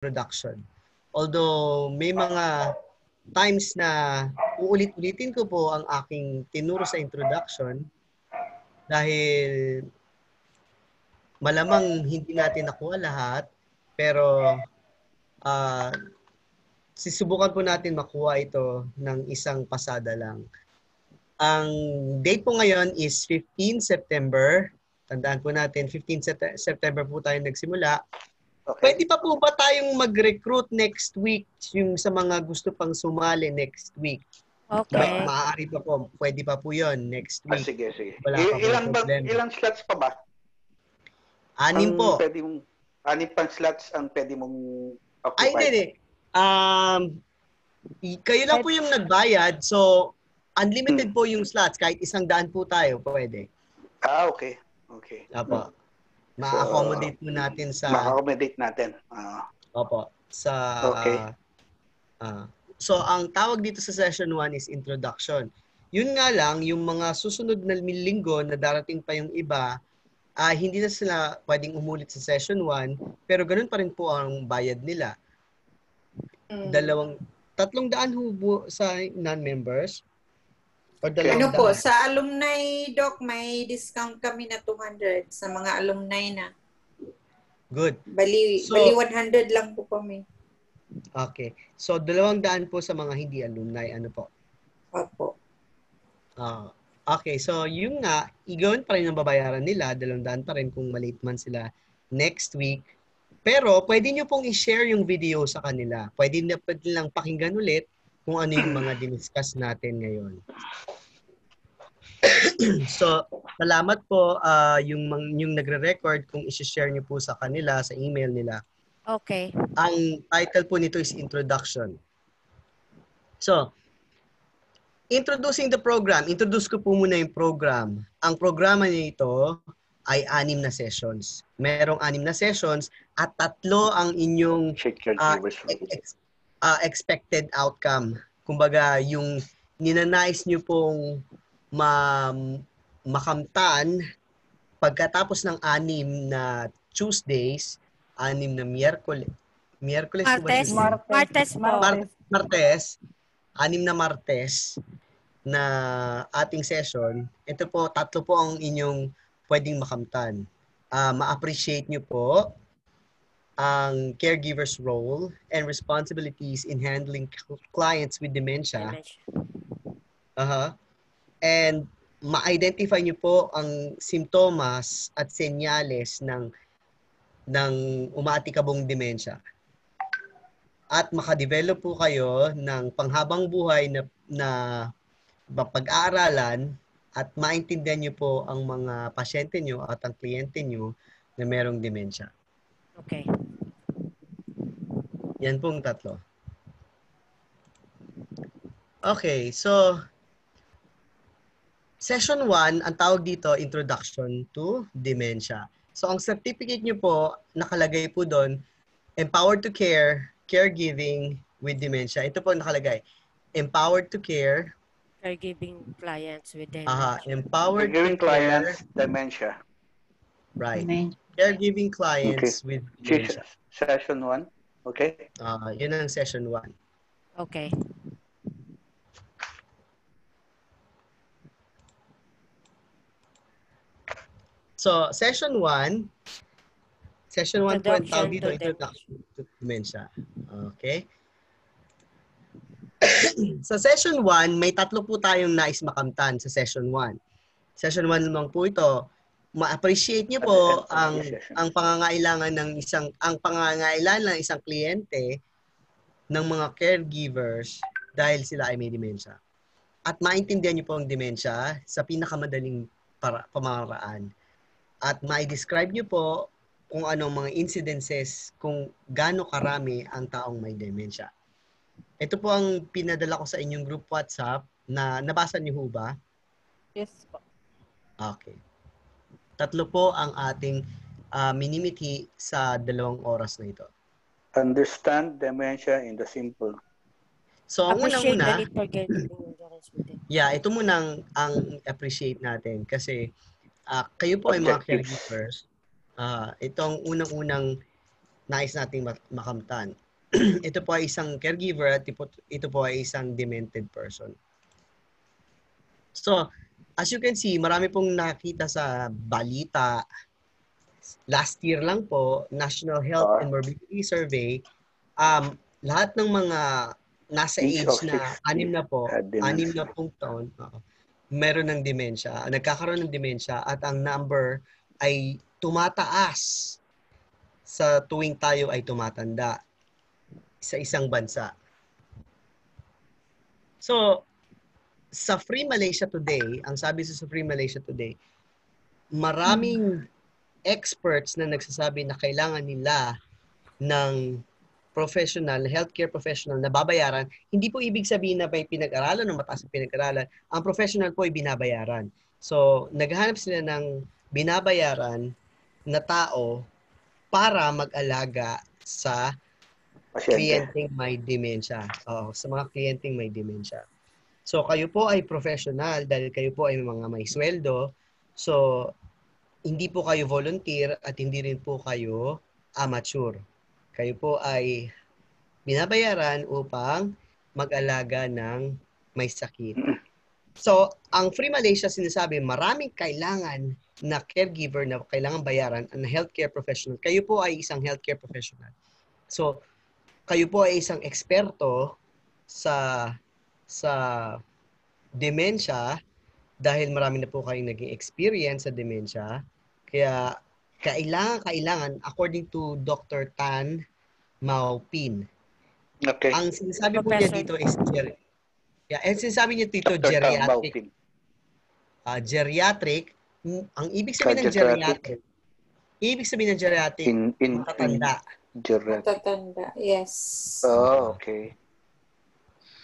introduction. Although may mga times na uulit-ulitin ko po ang aking tinuro sa introduction dahil malamang hindi natin nakuha lahat, pero sisubukan po natin makuha ito ng isang pasada lang. Ang date po ngayon is 15 September. Tandaan po natin, 15 September po tayo nagsimula. Okay. Pwede pa po ba tayong mag-recruit next week yung sa mga gusto pang sumali next week? Okay. Maaari pa po. Pwede pa po yon next week. Sige. Wala pa po ilang slots pa ba? 6 po. Pwede mong, 6 pang slots ang pwede mong occupy. Ay, hindi. Kayo lang po yung nagbayad. So, unlimited po yung slots. Kahit 100 po tayo, pwede. Okay. Opo. Ma-accommodate mo natin sa... Ma-accommodate natin. Opo. Sa... Okay. So, ang tawag dito sa session 1 is introduction. Yun nga lang, yung mga susunod na linggo na darating pa yung iba, hindi na sila pwedeng umulit sa session 1, pero ganun pa rin po ang bayad nila. 300 hubo sa non-members? Ano po, sa alumni, Doc, may discount kami na 200 sa mga alumni na. Good. Bali 100 lang po kami. Okay. So, 200 po sa mga hindi alumni. Ano po? Opo. Okay. So, yung nga, igawin pa rin ang babayaran nila. 200 pa rin kung malate man sila next week. Pero, pwede nyo pong i-share yung video sa kanila. Pwede nilang pakinggan ulit kung ano yung mga diniscuss natin ngayon. So, salamat po yung nagre-record kung i-share nyo po sa kanila, sa email nila. Okay. Ang title po nito is Introduction. So, introducing the program. Introduce ko po muna yung program. Ang programa nito ay 6 na sessions. Merong 6 na sessions at 3 ang inyong expected outcome. Kumbaga, yung ninanais nyo pong makamtan pagkatapos ng 6 na Tuesdays, 6 na Martes, 6 na Martes na ating session. Ito po, 3 po ang inyong pwedeng makamtan. Ma-appreciate nyo po ang caregiver's role and responsibilities in handling clients with dementia. And ma-identify nyo po ang simptomas at senyales ng umaatikabong dementia. At makadevelop po kayo ng panghabang buhay na pag-aaralan at maintindihan nyo po ang mga pasyente nyo at ang kliyente nyo na merong dementia. Okay. Yan pong 3. Okay, so Session 1, ang tawag dito, Introduction to Dementia. So ang certificate nyo po, nakalagay po doon, Empowered to Care, Caregiving with Dementia. Ito po nakalagay, Empowered to Care, Caregiving clients with dementia. Empowered Caregiving to care, clients, dementia. Right. Caregiving clients with dementia. Session 1. Okay. Yun ang session 1. Okay. So, session 1 po ang tawag dito, Introduction to Dementia. Okay. Sa session 1, may 3 po tayong nais makamtan sa session 1. Session 1 lamang po ito. Ma-appreciate niyo po ang pangangailangan ng isang kliyente ng mga caregivers dahil sila ay may dementia. At maintindihan niyo po ang dementia sa pinakamadaling pamamaraan. At mai-describe niyo po kung anong mga incidences, kung gaano karami ang taong may dementia. Ito po ang pinadala ko sa inyong group WhatsApp na nabasa niyo ho ba? Yes po. Okay. 3 po ang ating minimithi sa 2 oras na ito. Understand dementia in the simple. So, ang unang-una, yeah, ito muna ang appreciate natin kasi kayo po ay mga caregivers. Itong unang-unang nais nating makamtan. Ito po ay isang caregiver at ito po ay isang demented person. So, as you can see, marami pong nakita sa balita. Last year lang po, National Health and Morbidity Survey, lahat ng mga nasa age na 6 na pong taon, meron ng demensya, nagkakaroon ng demensya at ang number ay tumataas sa tuwing tayo ay tumatanda sa isang bansa. So, sa Free Malaysia Today, ang sabi sa Free Malaysia Today, maraming experts na nagsasabi na kailangan nila ng professional, healthcare professional na babayaran. Hindi po ibig sabihin na may pinag-aralan o mataas na pinag-aralan. Ang professional po ay binabayaran. So, naghahanap sila ng binabayaran na tao para mag-alaga sa kliyenteng may demensya. Sa mga kliyenteng may demensya. So, kayo po ay professional dahil kayo po ay mga may sweldo. So, hindi po kayo volunteer at hindi rin po kayo amateur. Kayo po ay binabayaran upang mag-alaga ng may sakit. So, ang Free Malaysia sinasabi, maraming kailangan na caregiver na kailangan bayaran ang healthcare professional. Kayo po ay isang healthcare professional. So, kayo po ay isang eksperto sa demensya dahil marami na po kayong naging experience sa demensya. Kaya kailangan according to Dr. Tan Maupin. Okay. Ang sinasabi po niya dito is sinasabi niya dito geriatric. Geriatric, ang ibig sabihin ng geriatric. Ibig sabihin ng geriatric, matatanda. Matatanda, yes. Oh, okay.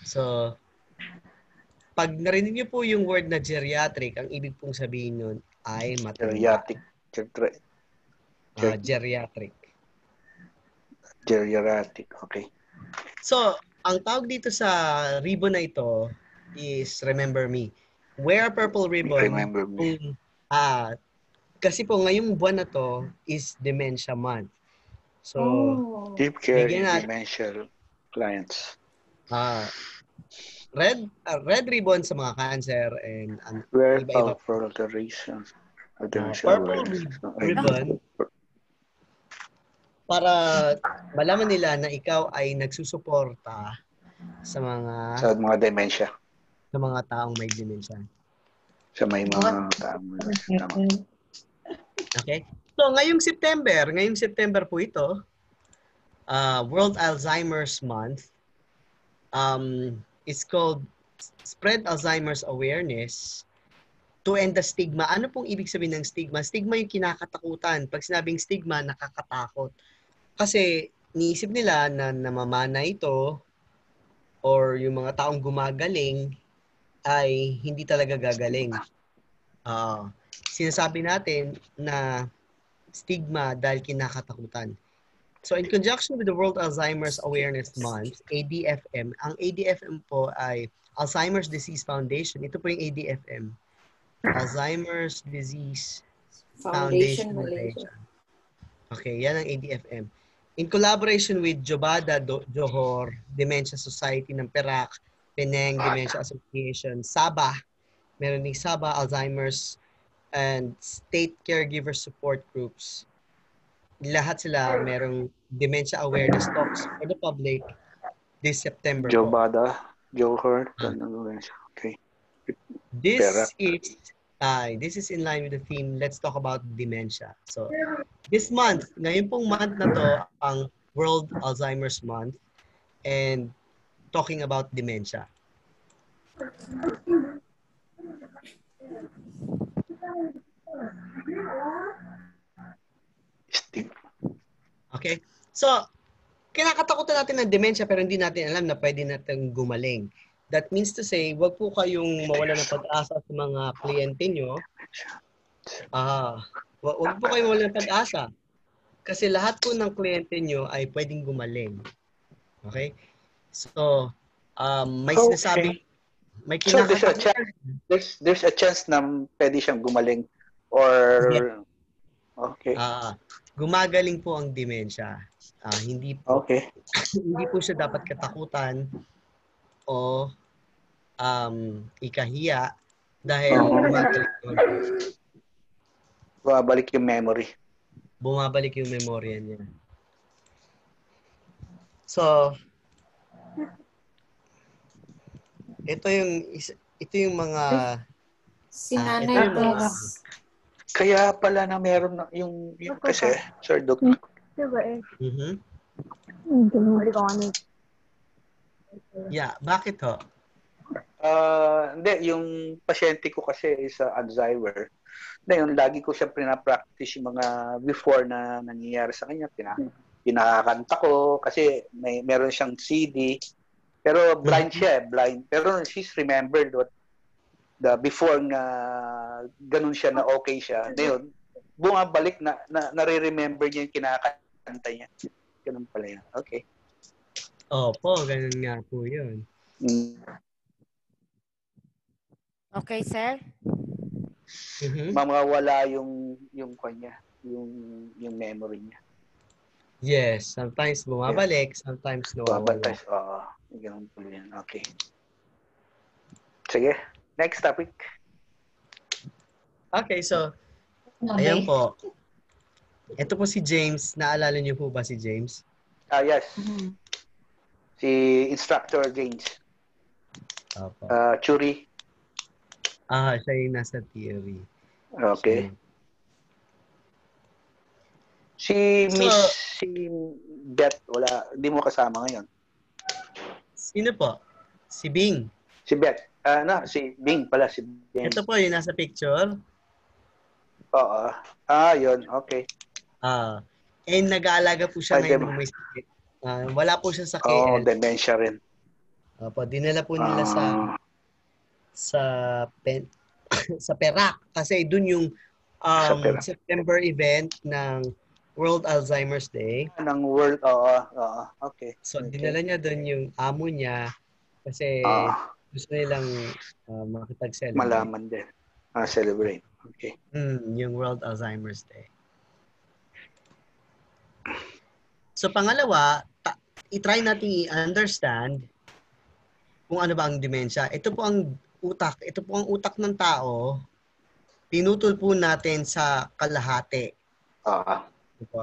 So, pag narinig niyo po yung word na geriatric, ang ibig pong sabihin nun ay matanda. Geriatric. Geriatric, okay. So, ang tawag dito sa ribbon na ito is Remember Me. Wear a purple ribbon. Remember Me. Kasi po ngayong buwan na to is Dementia Month. So, Deep care in dementia clients. Red ribbon sa mga cancer and Wear iba-iba. for alteration. Purple ribbon para malaman nila na ikaw ay nagsusuporta sa mga dementia. Sa mga taong may dementia. Sa may mga taong Okay? So, ngayong September po ito, World Alzheimer's Month. It's called Spread Alzheimer's Awareness to end the stigma. Ano pong ibig sabihin ng stigma? Stigma yung kinakatakutan. Pag sinabing stigma, nakakatakot. Kasi niisip nila na namamana ito or yung mga taong gumagaling ay hindi talaga gagaling. Sinasabi natin na stigma dahil kinakatakutan. So in conjunction with the World Alzheimer's Awareness Month, ADFM, ang ADFM po ay Alzheimer's Disease Foundation. Ito po yung ADFM. Alzheimer's Disease Foundation Malaysia. Okay, yan ang ADFM. In collaboration with Jobada Johor Dementia Society ng Perak, Penang Dementia Association, Sabah, meron din Sabah Alzheimer's and State Caregiver Support Groups. Lahat sila merong dementia awareness talks for the public this September. Jobada Johor. Okay. This is in line with the theme, let's talk about dementia. So, this month, ngayon pong month na to, ang World Alzheimer's Month and talking about dementia. Okay? So, kinakatakutan natin ng dementia pero hindi natin alam na pwede natin gumaling. That means to say, wag po kayong mawala ng pag-asa sa mga kliyente nyo. Wag po kayong mawala ng pag-asa. Kasi lahat po ng kliyente nyo ay pwedeng gumaling. Okay? So, may sinasabi, may kinakatakutan. So there's a chance na pwede siyang gumaling or... Yeah. Okay. gumagaling po ang demensya. Hindi po siya dapat katakutan o ikahiya dahil Bumabalik yung memory. Bumabalik yung memorya niya. So, ito yung mga Sinanay kaya pala na meron na yung kasi, Sir Doc. Yeah, bakit ho? Hindi, yung pasyente ko kasi is Alzheimer. Ngayon, lagi ko siya pinapractice yung mga before na nangyayari sa kanya. Pinakakanta ko kasi meron siyang CD. Pero blind siya, blind. Pero she's remembered what the before na ganun siya na okay siya. Ngayon, bumabalik na nare-remember niya yung kinakanta niya. Ganun pala yan. Okay. Opo, ganun nga po yun. Okay, sir? Mamawala yung kanya, yung memory niya. Yes, sometimes bumabalik, sometimes nawawala. Oo, ganun po yan. Okay. Sige, next topic. Okay, so, ayan po. Ito po si James. Naalala niyo po ba si James? Yes. Si Instructor James. Opo. Churi. Siya yung nasa theory. Okay. Si Beth, wala, hindi mo kasama ngayon. Sino po? Si Bing. Si Beth. Si Bing pala, si Bing. Ito po yung nasa picture. Oo. Yun. Okay. Nag-aalaga po siya ngayon ng may sakit. Wala po siya sa KL. Dementia rin. Opo, dinala po nila sa Perak kasi dun yung September event ng World Alzheimer's Day. Ng World, okay. So, dinala niya dun yung amo niya kasi gusto nilang makipag-celebrate. Malaman din. Celebrate. Okay. Yung World Alzheimer's Day. So, pangalawa, i-try natin i-understand kung ano ba ang demensya. Ito po ang utak. Ito po ang utak ng tao. Pinutol po natin sa kalahati.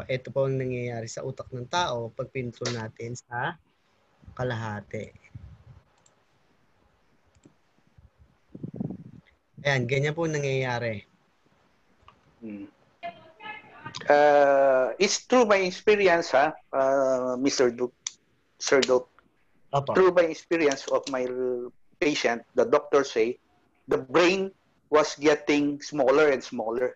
Ito po ang nangyayari sa utak ng tao pag pinutol natin sa kalahati. Ayan, ganyan po nangyayari. It's through my experience, Mr. Duke, Sir Duke. Through my experience of my patient, the doctors say, the brain was getting smaller and smaller.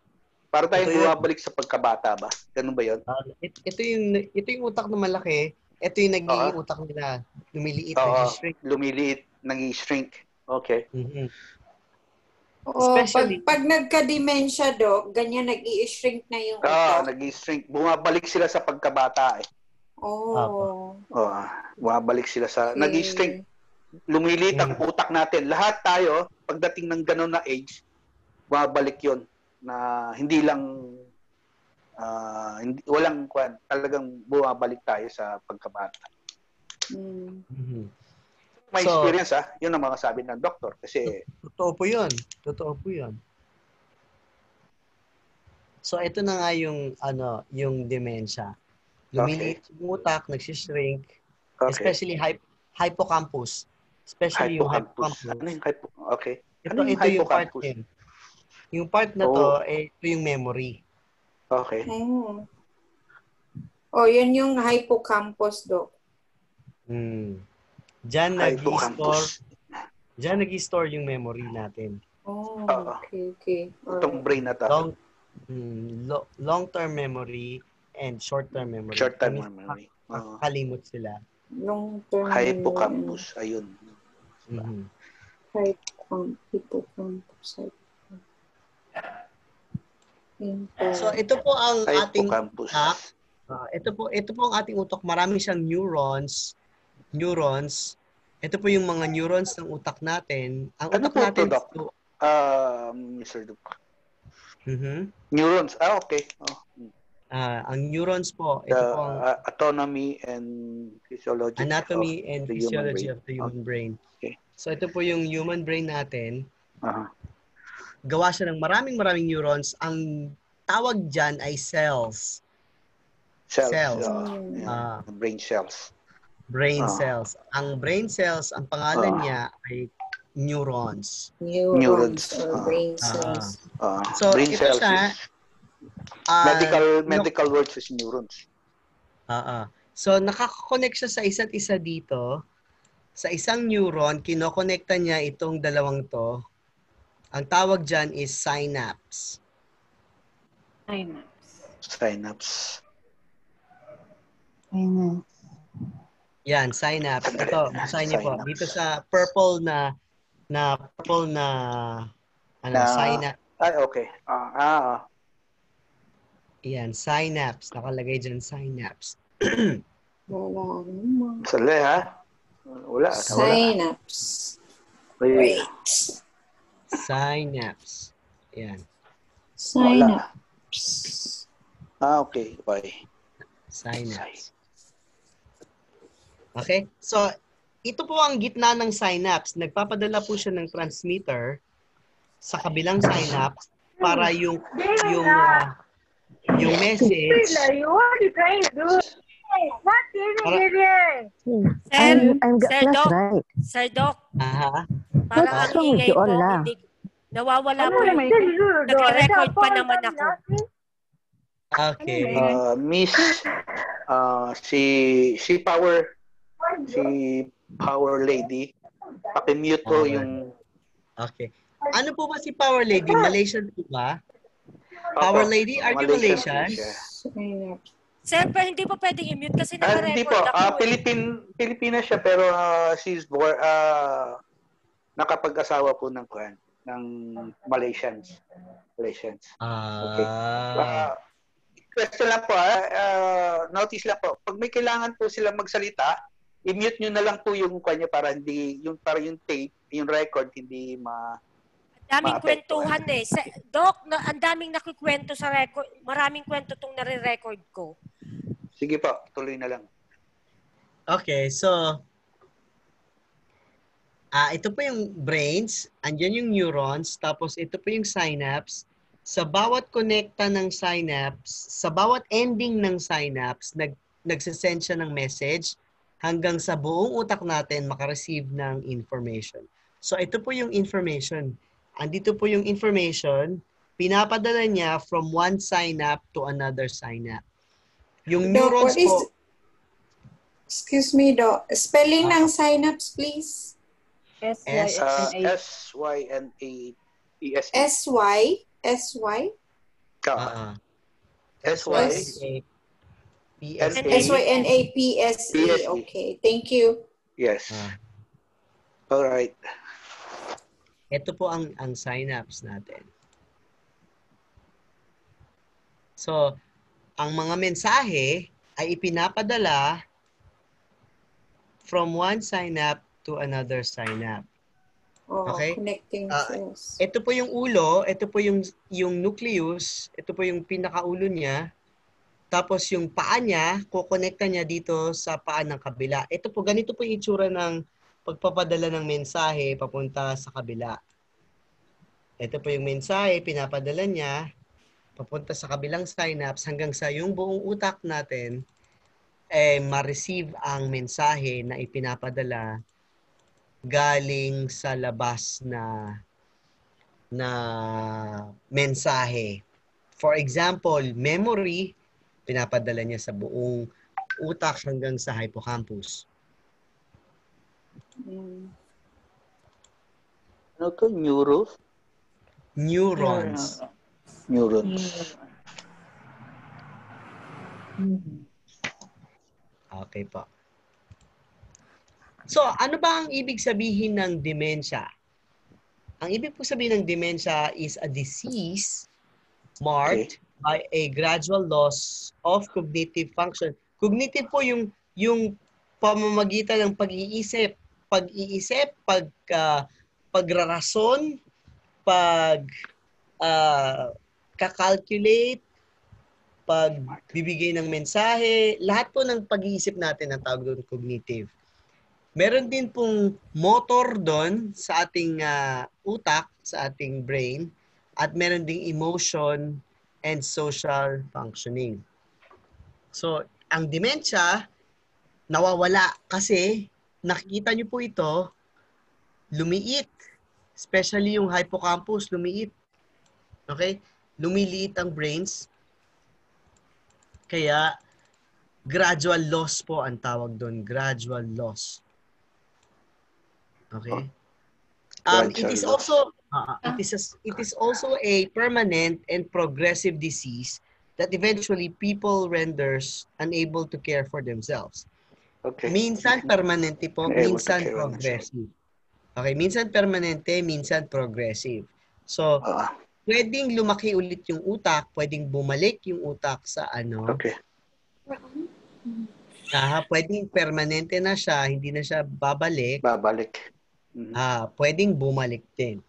Para tayong bumabalik sa pagkabata ba? Ganun ba yun? Ito yung utak na malaki. Ito yung nagiging utak nila. Lumiliit, nag-shrink. Lumiliit, nag-shrink. Okay. Especially, pag nagka-dementia, Doc, ganyan nag-i-shrink na yung utak. Nag-i-shrink. Bumabalik sila sa pagkabata eh. Bumabalik sila sa... Okay. Nag-i-shrink. Lumiliit ang utak natin. Lahat tayo, pagdating ng ganun na age, bumabalik yon na hindi lang walang talagang bumabalik tayo sa pagkabata. My experience, yun ang mga sabi ng doktor kasi totoo po yun. So ito na nga yung dementia. Lumiliit yung utak, nagsishrink, especially hippocampus. Especially yung hippocampus. Ano yung hippocampus? Okay. Ito yung part din. Yung part na to, ito yung memory. Okay. Yan yung hippocampus, Doc. Diyan nag-store yung memory natin. Okay. Itong brain na to. Long-term memory and short-term memory. Short-term memory. Kalimot sila. Long-term hippocampus. Ayun. Hippocampus. So ito po ang ating hippocampus. utak. Ito po ang ating utak. Marami siyang neurons. Ito po yung mga neurons ng utak natin. Ang utak natin ito, Mr. Duke? Neurons. Okay. Ang neurons po, ito The po ang autonomy and physiology anatomy of and the human physiology brain. of the human brain. Okay. So ito po yung human brain natin. Uh-huh. Gawa siya ng maraming neurons. Ang tawag dyan ay cells. Cells. Brain cells. Brain cells. Ang brain cells, ang pangalan niya ay neurons. Neurons or brain cells. So brain ito cells siya, medical words is neurons. So nakaka-connect siya sa isa't isa dito. Sa isang neuron, kinokonekta niya itong dalawang to. Ang tawag dyan is synapse. Synapse. Yan, synapse. Ito, basahin niyo po. Dito sa purple na synapse. Okay. Yan, synapse. Nakalagay dyan, synapse. Sali ha? Wala. Synapse. Wait. Synapse. Yan. Synapse. Okay. Bye. Synapse. Okay? So, ito po ang gitna ng synapse. Nagpapadala po siya ng transmitter sa kabilang synapse para yung message. Sir Doc, Aha. parang ang ingay po, nawawala po yung nag-record pa naman ako. Okay. Miss, si Power Lady, paki-mute po yung... Okay. Ano po ba si Power Lady? Malaysian po ba? Power Lady, are you Malaysian? Sir, pero hindi po pwedeng i-mute kasi naka-record Hindi po. ako. Pilipina siya pero she's born, nakapag-asawa po ng Malaysians. Okay. Question lang po, notice lang po. Pag may kailangan po sila magsalita, i-mute nyo na lang po yung kanya para yung tape, yung record hindi Daming kwentuhan eh. Doc, ang daming nakikwento sa record. Maraming kwento tong nare-record ko. Sige po, tuloy na lang. Okay, so ito po yung brains, andyan yung neurons, tapos ito po yung synapse. Sa bawat connecta ng synapse, sa bawat ending ng synapse, nagsasend siya ng message hanggang sa buong utak natin makareceive ng information. So ito po yung information. Andito po yung information, pinapadala niya from one synapse to another synapse. Yung neurons po... Excuse me, Doc. Spelling ng synapse, please. S-Y-N-A-P-S-E. S-Y? S-Y-N-A-P-S-E. Okay, thank you. Yes. All right. Ito po ang synapse natin. So, ang mga mensahe ay ipinapadala from one synapse to another synapse. Okay? Connecting cells. Ito po yung ulo, ito po yung nucleus, ito po yung pinakaulo niya. Tapos yung paa niya, kukonekta niya dito sa paa ng kabila. Ito po, ganito po yung itsura ng pagpapadala ng mensahe papunta sa kabila. Ito po yung mensahe, pinapadala niya papunta sa kabilang synapse hanggang sa yung buong utak natin ma-receive ang mensahe na ipinapadala galing sa labas na mensahe. For example, memory, pinapadala niya sa buong utak hanggang sa hippocampus. Ano to? Neurons? Okay po. So, ano ba ang ibig sabihin ng dementia? Ang ibig po sabihin ng dementia is a disease marked by a gradual loss of cognitive function. Cognitive po yung pamamagitan ng pag-iisip, pagrarason, kakalculate, pagbibigay ng mensahe, lahat po ng pag-iisip natin ang tawag doon cognitive. Meron din pong motor doon sa ating utak, sa ating brain, at meron ding emotion and social functioning. So, ang dementia, nawawala kasi nakikita niyo po ito, lumiit. Especially yung hippocampus, lumiit. Okay? Lumiliit ang brains. Kaya, gradual loss po ang tawag doon. Gradual loss. Okay? It is also a permanent and progressive disease that eventually people renders unable to care for themselves. Okay. Minsan permanente po, minsan progressive. Okay, minsan permanente, minsan progressive. So, pwedeng lumaki ulit yung utak, pwedeng bumalik yung utak sa Okay. Pwedeng permanente na siya, hindi na siya babalik. Pwedeng bumalik din.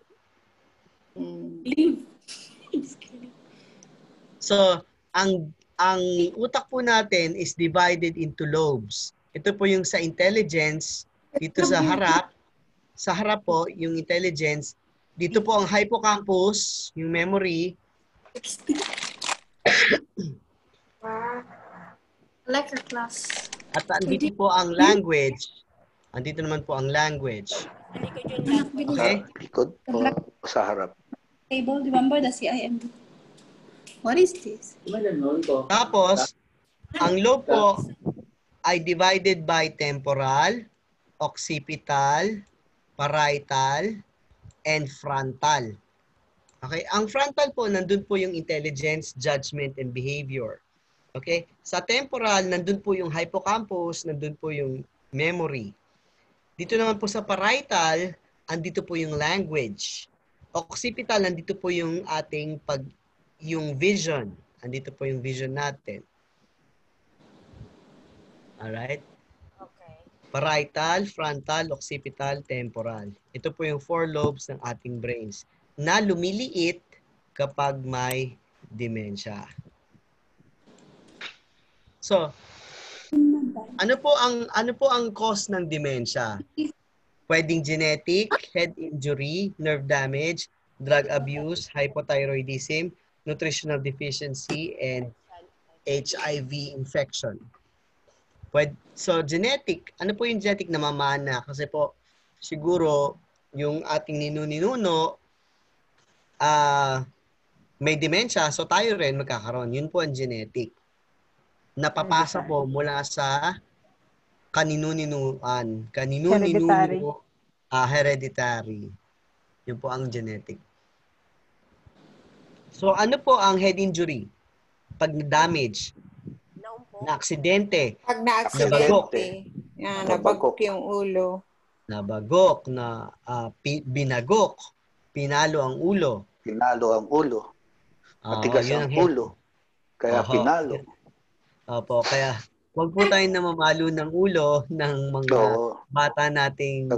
So, ang utak po natin is divided into lobes. Ito po yung sa intelligence, dito sa harap. Sa harap po, yung intelligence. Dito po ang hippocampus, yung memory. Like a class. At andito po ang language. Andito naman po ang language. Okay? Likod o sa harap? Table, remember the CIM? What is this? Tapos, ang lobe po ay divided by temporal, occipital, parietal, and frontal. Okay? Ang frontal po, nandun po yung intelligence, judgment, and behavior. Okay? Sa temporal, nandun po yung hippocampus, nandun po yung memory. Dito naman po sa parietal, andito po yung language. Occipital, nandito po yung ating yung vision. Andito po yung vision natin. Alright? Okay. Parietal, frontal, occipital, temporal. Ito po yung 4 lobes ng ating brains na lumiliit kapag may dementia. So, ano po ang cause ng dementia? Pwedeng genetic, head injury, nerve damage, drug abuse, hypothyroidism, nutritional deficiency, and HIV infection. So, genetic. Ano po yung genetic na mamana? Kasi po, siguro, yung ating ninuno, may dementia, so tayo rin magkakaroon. Yun po ang genetic. Napapasa po mula sa kaninu-ninuan. Kaninu-ninuno. Hereditary. Yun po ang genetic. So, ano po ang head injury? Pag na-damage, na-aksidente, pag na-aksidente, nabagok yung ulo. Nabagok, binagok, pinalo ang ulo. Matigas ang ulo. Kaya pinalo. Opo, kaya huwag po tayong namamalo ng ulo ng mga bata nating...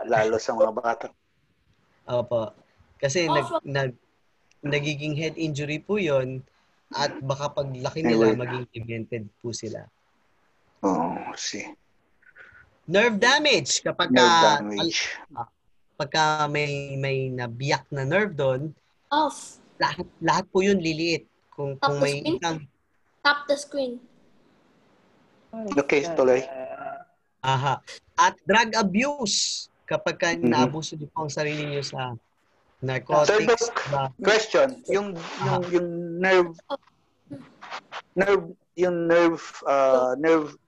lalo sa mga bata. Opo. Kasi nagiging head injury po yon at baka paglaki nila maging demented po sila. See. Nerve damage. Pagka may nabiyak na nerve doon, lahat po yun liliit. Kung may isang... Tap the screen. Okay, tuloy. At drug abuse. Kapag naabuso niyo po ang sarili niyo sa narcotics. Question. Yung nerve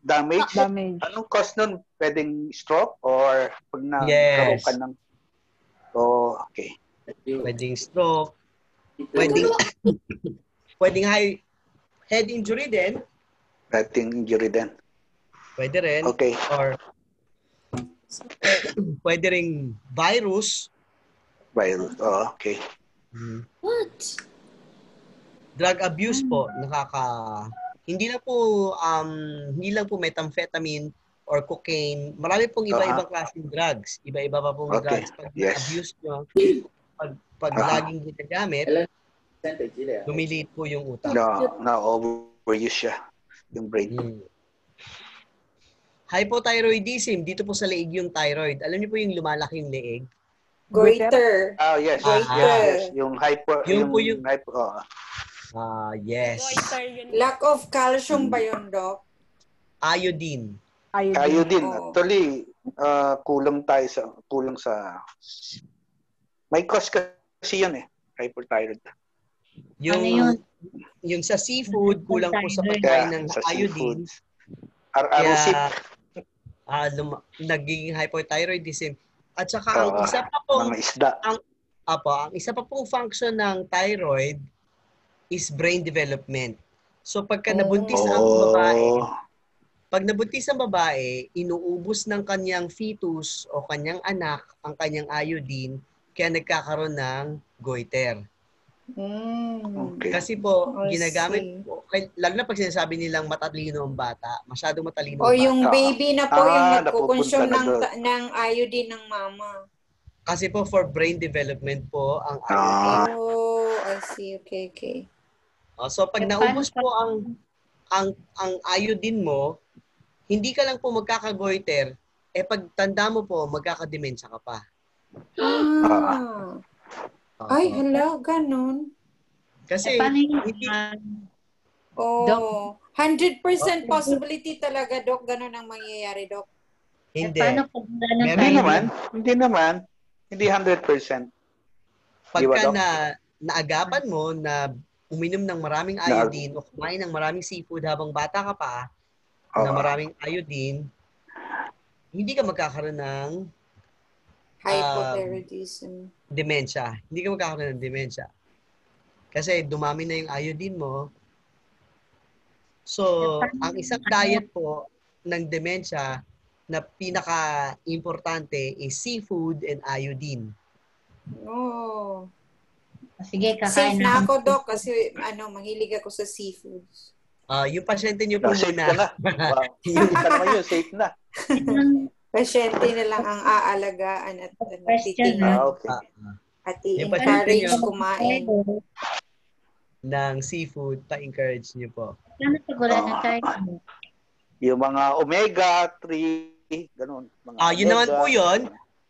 damage. Anong cause nun? Pwedeng stroke or pag nagkaroon ka ng... okay. Pwedeng stroke. Pwedeng head injury din. Pwede rin. Okay. Or pwede ring virus. Okay. What? Drug abuse po, hindi lang po methamphetamine or cocaine. Marami pong iba-ibang klaseng drugs. Iba-iba pa pong drugs. Pag abuse nyo, pag laging ginagamit, Lumiliit po yung utak. Na-overuse siya. Yung brain. Hypothyroidism, dito po sa leeg yung thyroid. Alam niyo po yung lumalaking leeg? Goiter. Yes. Goiter. Yes. Yung hyper. Yes. Goiter yun. Lack of calcium ba yun, Doc? Iodine. Iodine. Oo. Actually, kulang sa may cause kasi yun hyperthyroid. Yung sa seafood, kulang po sa pagkain ng sa iodine. Kaya nagiging hypothyroidism. At saka ang isa pa pong mga isda. ang isa pa pong function ng thyroid is brain development. So pagka nabuntis ang babae, inuubos ng kanyang fetus o kanyang anak ang kanyang iodine, kaya nagkakaroon ng goiter. Okay. Kasi po, I ginagamit po, lalo na pag sinasabi nilang matalino ang bata, masyadong matalino O ang bata. yung baby na po yung nagkukonsume napupunta ng iodine ng mama. Kasi po for brain development po ang iodine. Oh, I see. Okay. So pag naubos po ang iodine mo, hindi ka lang po magkakagoiter, pag tanda mo po, magkakademensya ka pa. Ay, hello, ganun. Kasi hindi, 100% possibility talaga, Doc, ganun ang mangyayari, Doc. hindi. Hindi naman. Hindi 100%. Pagka naagapan mo na uminom ng maraming iodine o kumain ng maraming seafood habang bata ka pa, na maraming iodine, hindi ka magkakaroon ng Hypothyroidism. dementia. Hindi ka magkakaroon ng dementia. Kasi dumami na yung iodine mo. So, ang isang diet po ng dementia na pinaka-importante is seafood and iodine. Oh. Sige, Safe na ako, Doc, kasi mahilig ako sa seafoods. Yung pasyente niyo po Safe ka muna. na. Hindi ka naman yun. Safe na. Pasyente na lang ang aalagaan at titingnan. Okay. At Yung i-encourage pasyente kumain. ng seafood, pa-encourage niyo po. Yung mga omega-3, ganun. Yun naman po yun.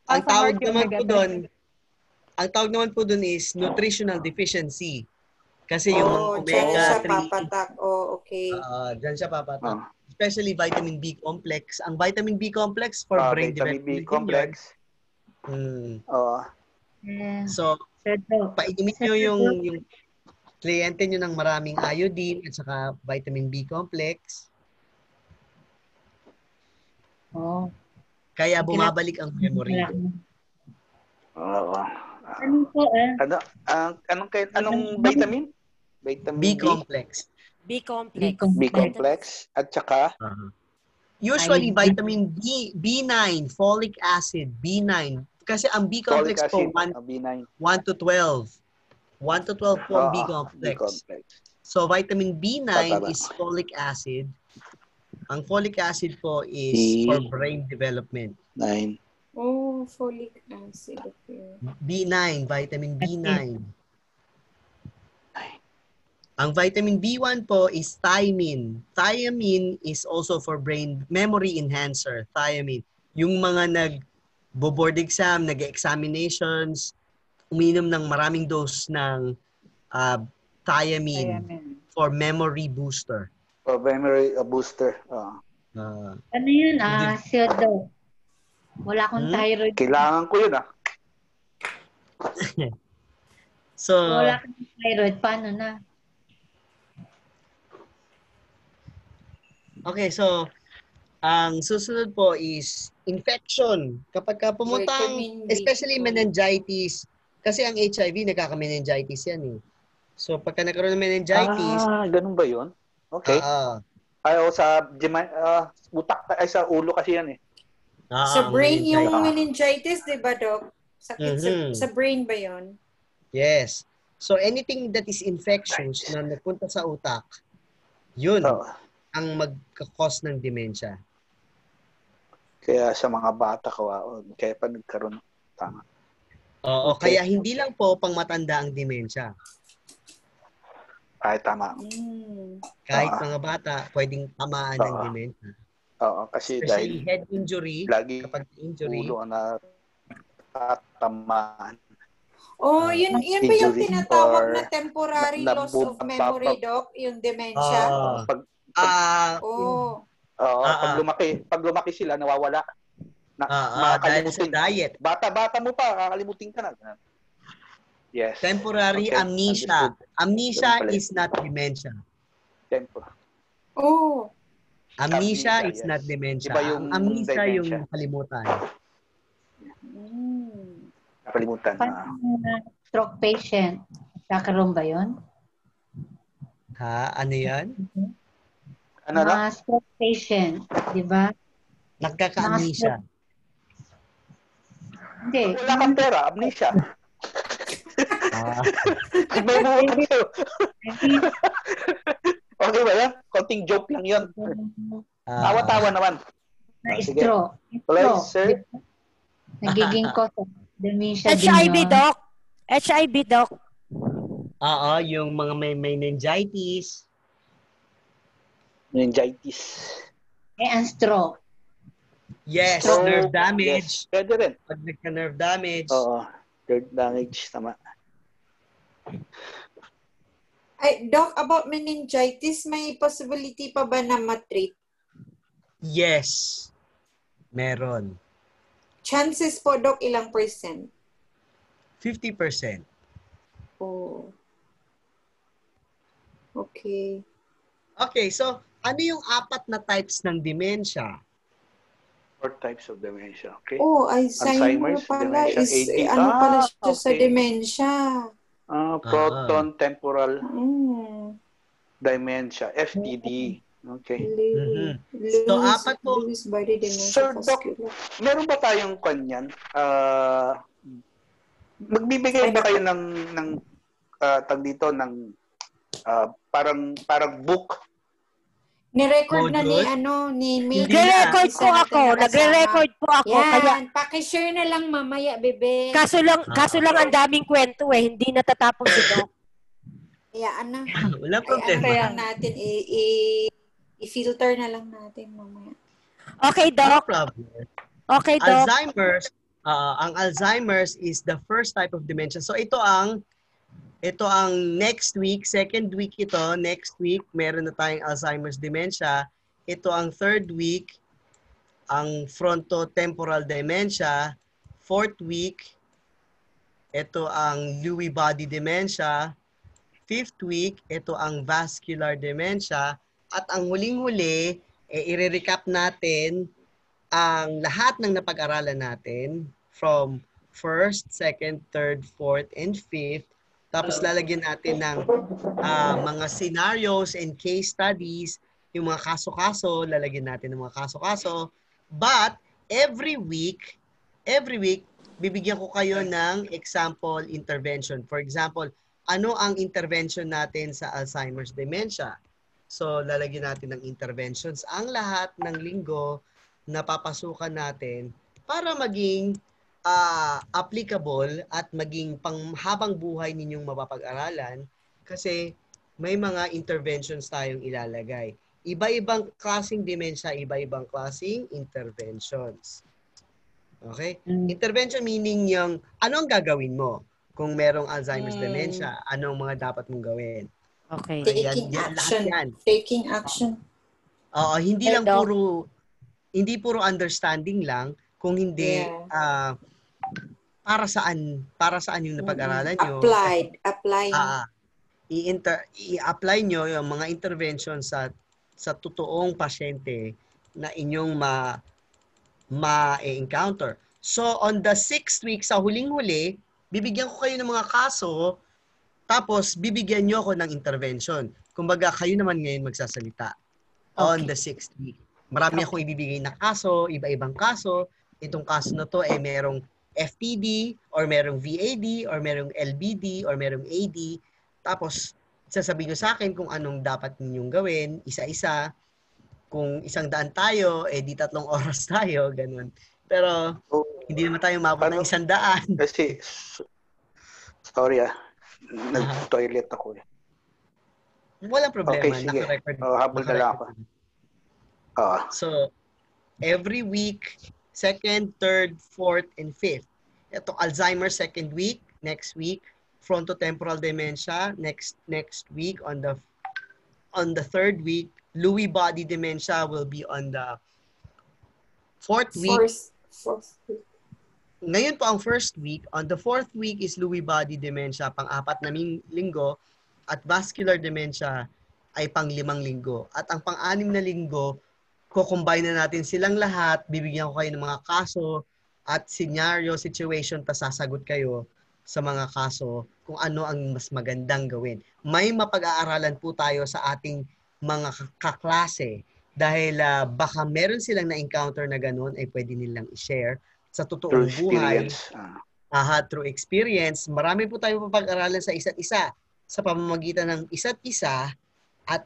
Ang tawag naman po doon is nutritional deficiency. Kasi yung dyan siya omega-3, papatak. Okay. dyan siya papatak. Especially vitamin B complex. Ang vitamin B complex for brain vitamin B development. complex. So, painumin nyo yung kliyente nyo ng maraming iodine at saka vitamin B complex. Kaya bumabalik ang memory. Anong vitamin? Vitamin B complex. B complex. B complex at saka Usually vitamin B9, folic acid, B9. Kasi ang B complex po 1 to 12. 1 to 12 po ang B complex. So vitamin B9 is folic acid. Ang folic acid po is for brain development. 9. Folic acid. Okay. B9, vitamin B9. Ang vitamin B1 po is thiamine. Thiamine is also for brain memory enhancer. Thiamine. Yung mga nag-board exam, nag-examinations, uminom ng maraming dose ng thiamine for memory booster. For memory booster. Ano yun? Sildo. Wala akong thyroid. Kailangan ko yun So, wala akong thyroid. Paano na? Okay, so ang susunod po is infection. Kapag pumunta, especially meningitis, kasi ang HIV nagkaka-meningitis yan eh. So pagka nagkaroon ng meningitis, ganun ba 'yon? Okay. Sa utak ay sa ulo kasi yan eh. Sa brain yung meningitis, 'di ba, Doc? Sakit sa brain ba 'yon? Yes. So anything that is infectious na nagpunta sa utak, yun ang magkakos ng dementia. Kaya sa mga bata kaya pa nagkaroon tama. Kaya hindi lang po pang matanda ang dementia. Ay, tama. Kahit mga bata, pwedeng tamaan ng dementia. Oo, kasi Especially dahil head injury, lagi kapag injury. ulo ang natatamaan. Yun ba yung Injury tinatawag or na temporary loss of memory, Doc? Yung dementia? Pag lumaki sila, nawawala. Dahil sa diet. Bata mo pa, kakalimutin ka na. Yes. Temporary amnesia. Amnesia is not dementia. Amnesia is not dementia. Ang amnesia yung makalimutan. Nakalimutan. Stroke patient. Kakaroon ba yun? Ano yan? Stroke patient. Di ba? Nagkaka-amnesia. Hindi. Wala kang pera, amnesia. May mga kayo. Okay ba yan? Konting joke lang yun. Tawa-tawa naman. Stroke. Hello, sir? Nagiging cause of dementia HIV, Doc. HIV, Doc. Yung mga may meningitis. Ang stroke. Yes, nerve damage. Yes. Pwede rin. Pag nagka-nerve damage. Nerve damage, tama. Doc, about meningitis, may possibility pa ba na ma-treat? Yes. Meron. Chances po, Doc, ilang percent? 50%. Oh. Okay. Okay, so ano yung 4 na types ng dementia? 4 types of dementia, okay? Alzheimer's pala dementia, is, AD. pala siya sa dementia. Proton temporal dementia, FTD. Okay. So, 4 po. Sir Doc, meron ba tayong kanyan? Magbibigay ba kayo ng tag dito ng parang book? Ni-record na ni May. Nagre-record po ako. Nagre-record po ako. Yan, pakishare na lang mamaya, bebe. Kaso lang ang daming kwento Hindi natatapos si Doc. Wala problema. Natin, i-filter na lang natin mamaya. Okay, Doc. No problem. Okay, Doc. Ang Alzheimer's is the first type of dementia. So ito ang next week, second week ito, next week meron na tayong Alzheimer's dementia. Ito ang third week, ang frontotemporal dementia. Fourth week, ito ang Lewy body dementia. Fifth week, ito ang vascular dementia. At ang huling-huli, i-recap natin ang lahat ng napag-aralan natin from first, second, third, fourth, and fifth. Tapos lalagyan natin ng mga scenarios and case studies, yung mga kaso-kaso, lalagyan natin ng mga kaso-kaso. But every week, bibigyan ko kayo ng example intervention. For example, ano ang intervention natin sa Alzheimer's dementia? So lalagyan natin ng interventions ang lahat ng linggo na papasukan natin para maging applicable at maging panghabang buhay ninyong mapapag-aralan kasi may mga interventions tayong ilalagay. Iba-ibang klaseng dementia, iba-ibang klaseng interventions. Okay? Intervention meaning yung ano ang gagawin mo kung merong Alzheimer's dementia, anong mga dapat mong gawin. Okay. Taking action. Hindi lang puro understanding lang, kung hindi para saan yung napag-aralan nyo. Apply. I-apply nyo yung mga intervention sa totoong pasyente na inyong ma-encounter. So on the 6th week, sa huling-huli, bibigyan ko kayo ng mga kaso, tapos bibigyan nyo ako ng intervention. Kumbaga, kayo naman ngayon magsasalita. On the 6th week. Marami akong ibibigay na kaso, iba-ibang kaso. Itong kaso na to ay merong FTD, or merong VAD, or merong LBD, or merong AD. Tapos, sasabihin nyo sa akin kung anong dapat ninyong gawin, isa-isa. Kung 100 tayo, di 3 oras tayo, ganun. Pero, hindi naman tayo mabot ng 100. Kasi, sorry nag-toilet ako Walang problema. Okay, sige. Naka-record. Habol na lang ako. So, every week, 2nd, 3rd, 4th, and 5th. Ito, Alzheimer's 2nd week, next week. Frontotemporal dementia, next week on the 3rd week. Lewy body dementia will be on the 4th week. Fourth week. Ngayon po ang 1st week. On the 4th week is Lewy body dementia, pang-4 na linggo. At vascular dementia ay pang-5 linggo. At ang pang-6 na linggo, kukombine na natin silang lahat, bibigyan ko kayo ng mga kaso at scenario, situation, tas sasagot kayo sa mga kaso kung ano ang mas magandang gawin. May mapag-aaralan po tayo sa ating mga kaklase dahil baka meron silang na-encounter na ganun ay pwede nilang i-share sa totoong buhay. Through experience. Marami po tayo mapag-aralan sa isa't isa sa pamamagitan ng isa't isa at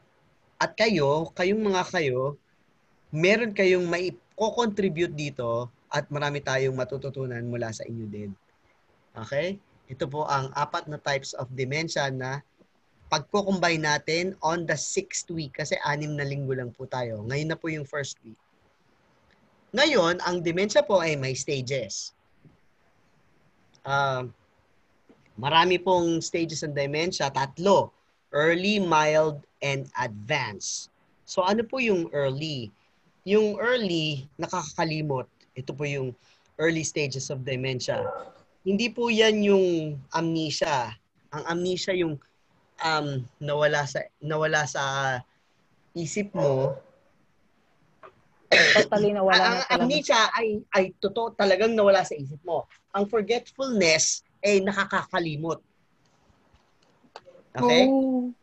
kayong mga kayo, meron kayong mai-contribute dito at marami tayong matututunan mula sa inyo din. Okay? Ito po ang 4 na types of dementia na pagko-combine natin on the 6th week kasi 6 na linggo lang po tayo. Ngayon na po yung 1st week. Ngayon, ang dementia po ay may stages. Marami pong stages ng dementia, 3. Early, mild, and advanced. So ano po yung early? Yung early, nakakakalimot. Ito po yung early stages of dementia. Hindi po yan yung amnesia. Ang amnesia yung nawala sa isip mo. Totally nawala. Ang amnesia ay totoo talagang nawala sa isip mo. Ang forgetfulness ay nakakakalimot. Okay? Oh.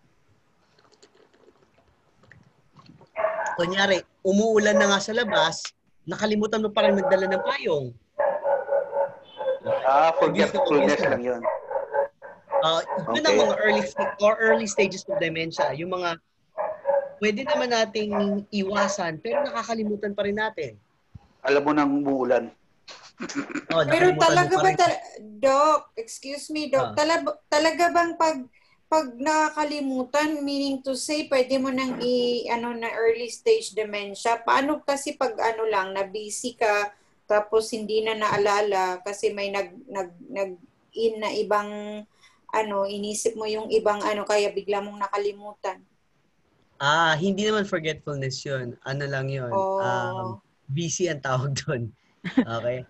Kunyari, umuulan na nga sa labas, nakalimutan mo parang nagdala ng payong. Forgetfulness lang yun. Yun ang mga early stages of dementia. Yung mga pwede naman nating iwasan pero nakakalimutan pa rin natin. Alam mo nang umuulan. Pero talaga ba, Doc, excuse me, Doc, talaga bang pag nakakalimutan, meaning to say, pwede mo nang na early stage dementia? Paano kasi pag na busy ka, tapos hindi na naalala kasi may nag-in na ibang inisip mo yung ibang kaya bigla mong nakalimutan? Hindi naman forgetfulness yun. Ano lang yun. Busy ang tawag doon. Okay?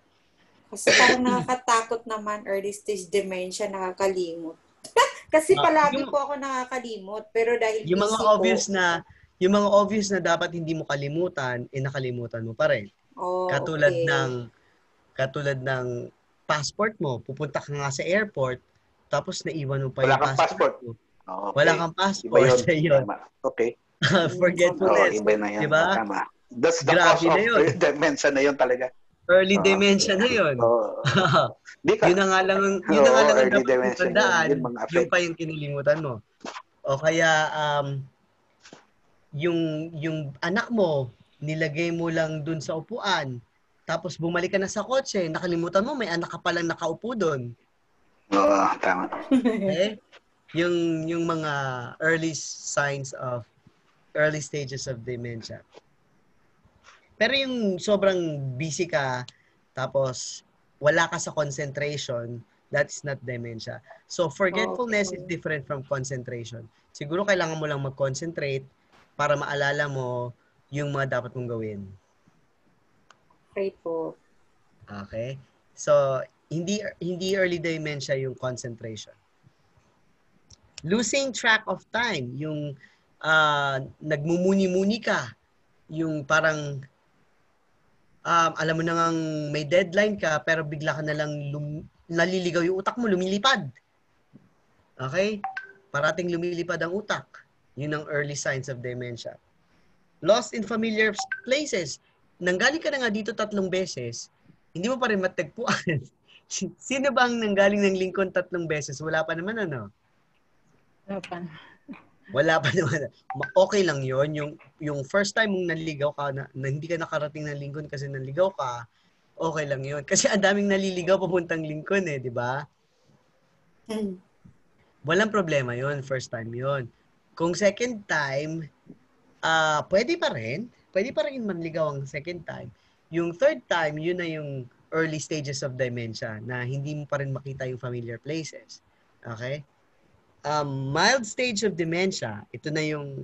Kasi parang nakakatakot naman, early stage dementia, nakakalimot. Kasi palagi po ako nakakalimot, pero dahil yung mga busy obvious po, yung mga obvious na dapat hindi mo kalimutan, nakalimutan mo pa rin. Katulad ng passport mo, pupunta ka nga sa airport, tapos naiwan mo pa yung passport mo. Okay. Wala kang passport. Yun. Okay. Forgetfulness. Iba na yan. Diba? Tama. That's the Grabe cause na yun. of dementia na yun talaga. Early dementia na yun. Yun na nga lang ang dapat tandaan, yung pa yung kinilimutan mo. O kaya, yung anak mo, nilagay mo lang dun sa upuan, tapos bumalik ka na sa kotse, nakalimutan mo, may anak ka palang nakaupo dun. Oo, tama. Okay? Yung mga early stages of dementia. Pero yung sobrang busy ka, tapos wala ka sa concentration, that's not dementia. So forgetfulness is different from concentration. Siguro kailangan mo lang mag-concentrate para maalala mo yung mga dapat mong gawin. Okay po. Okay? So, hindi early dementia yung concentration. Losing track of time, yung nagmumuni-muni ka, yung parang alam mo na ngang may deadline ka pero bigla ka na lang naliligaw yung utak mo, lumilipad. Okay? Parating lumilipad ang utak. Yun ang early signs of dementia. Lost in familiar places. Nanggaling ka na nga dito 3 beses, hindi mo pa rin matagpuan. Sino bang nanggaling ng Lincoln 3 beses? Wala pa naman, ano? Wala pa naman. Okay lang yon. Yung first time mong nanligaw ka, na hindi ka nakarating ng Lincoln kasi nanligaw ka, okay lang yon. Kasi ang daming naliligaw papuntang Lincoln di ba? Walang problema yon, first time yon. Kung second time, pwede pa rin manligaw ang second time. Yung third time, yun na yung early stages of dementia na hindi mo pa rin makita yung familiar places. Okay? Mild stage of dementia, ito na yung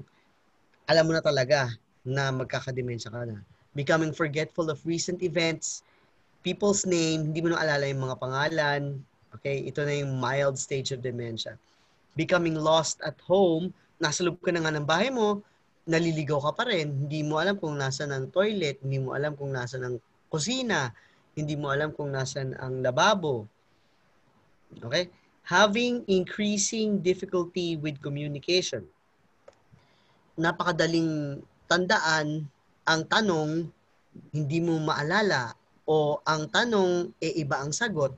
alam mo na talaga na magkakademensya ka na. Becoming forgetful of recent events, people's name, hindi mo na alala yung mga pangalan. Okay? Ito na yung mild stage of dementia. Becoming lost at home, nasa loob ka na nga ng bahay mo, naliligaw ka pa rin, hindi mo alam kung nasa ng toilet, hindi mo alam kung nasa ng kusina, hindi mo alam kung nasan ang lababo. Okay? Having increasing difficulty with communication. Napakadaling tandaan ang tanong, hindi mo maalala, o ang tanong, iba ang sagot.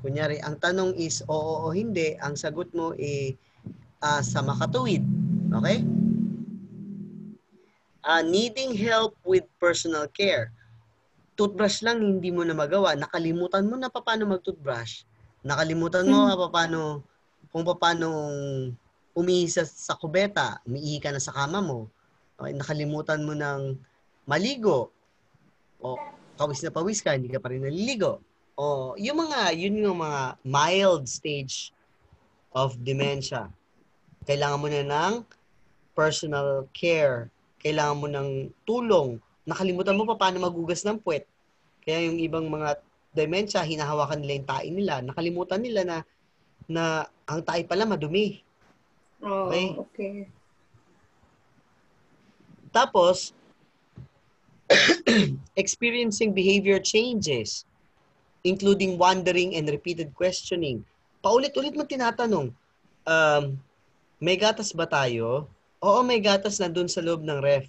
Kunyari, ang tanong is oo o hindi, ang sagot mo sa makatuwid. Okay? Needing help with personal care. Toothbrush lang hindi mo na magawa. Nakalimutan mo na paano mag-toothbrush. Nakalimutan mo kung paano umihi sa kubeta. Umiihi ka na sa kama mo. Okay? Nakalimutan mo ng maligo. O pawis na pawis ka, hindi ka pa rin naliligo. O yun yung mga mild stage of dementia. Kailangan mo na ng personal care. Kailangan mo ng tulong. Nakalimutan mo pa paano magugas ng puwet. Kaya yung ibang mga dementia, hinahawakan nila yung tae nila. Nakalimutan nila na ang tae pala madumi. Okay? Okay. Tapos, experiencing behavior changes, including wandering and repeated questioning. Paulit-ulit mo tinatanong, may gatas ba tayo? Oo, may gatas na dun sa loob ng ref.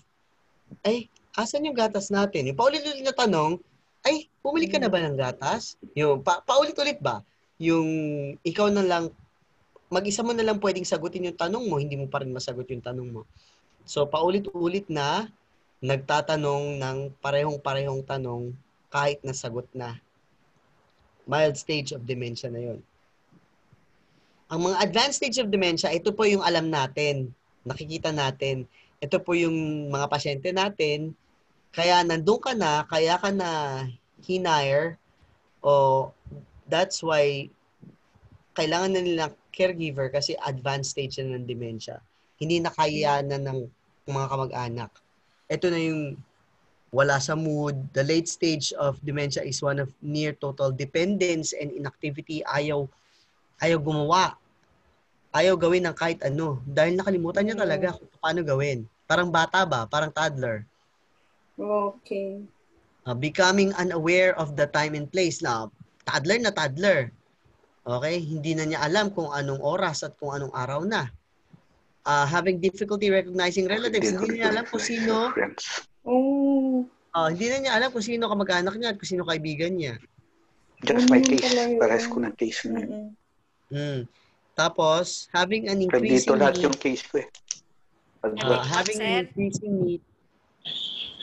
Ay, asan yung gatas natin? Yung paulit-ulit na tanong, ay, bumili ka na ba ng gatas? Yung paulit-ulit ba? Yung ikaw na lang, mag-isa mo na lang pwedeng sagutin yung tanong mo, hindi mo pa rin masagot yung tanong mo. So, paulit-ulit na nagtatanong ng parehong-parehong tanong kahit nasagot na. Mild stage of dementia na yun. Ang mga advanced stage of dementia, ito po yung alam natin, nakikita natin. Ito po yung mga pasyente natin, kaya nandun ka na, kaya ka na hinire, o that's why kailangan na nila caregiver kasi advanced stage na ng dementia. Hindi na kayanan ng mga kamag-anak. Ito na yung wala sa mood. The late stage of dementia is one of near total dependence and inactivity. Ayaw gumawa. Ayaw gawin ng kahit ano. Dahil nakalimutan niya talaga kung paano gawin. Parang bata ba? Parang toddler. Okay. Becoming unaware of the time and place. Now, toddler na toddler. Okay? Hindi na niya alam kung anong oras at kung anong araw na. Having difficulty recognizing relatives. Hindi niya alam kung sino. Hindi na niya alam kung sino kamag-anak niya at kung sino kaibigan niya. Just my case. Parehas ko ng case na yun. Tapos, having an increasing dito lahat yung case ko having an increasing need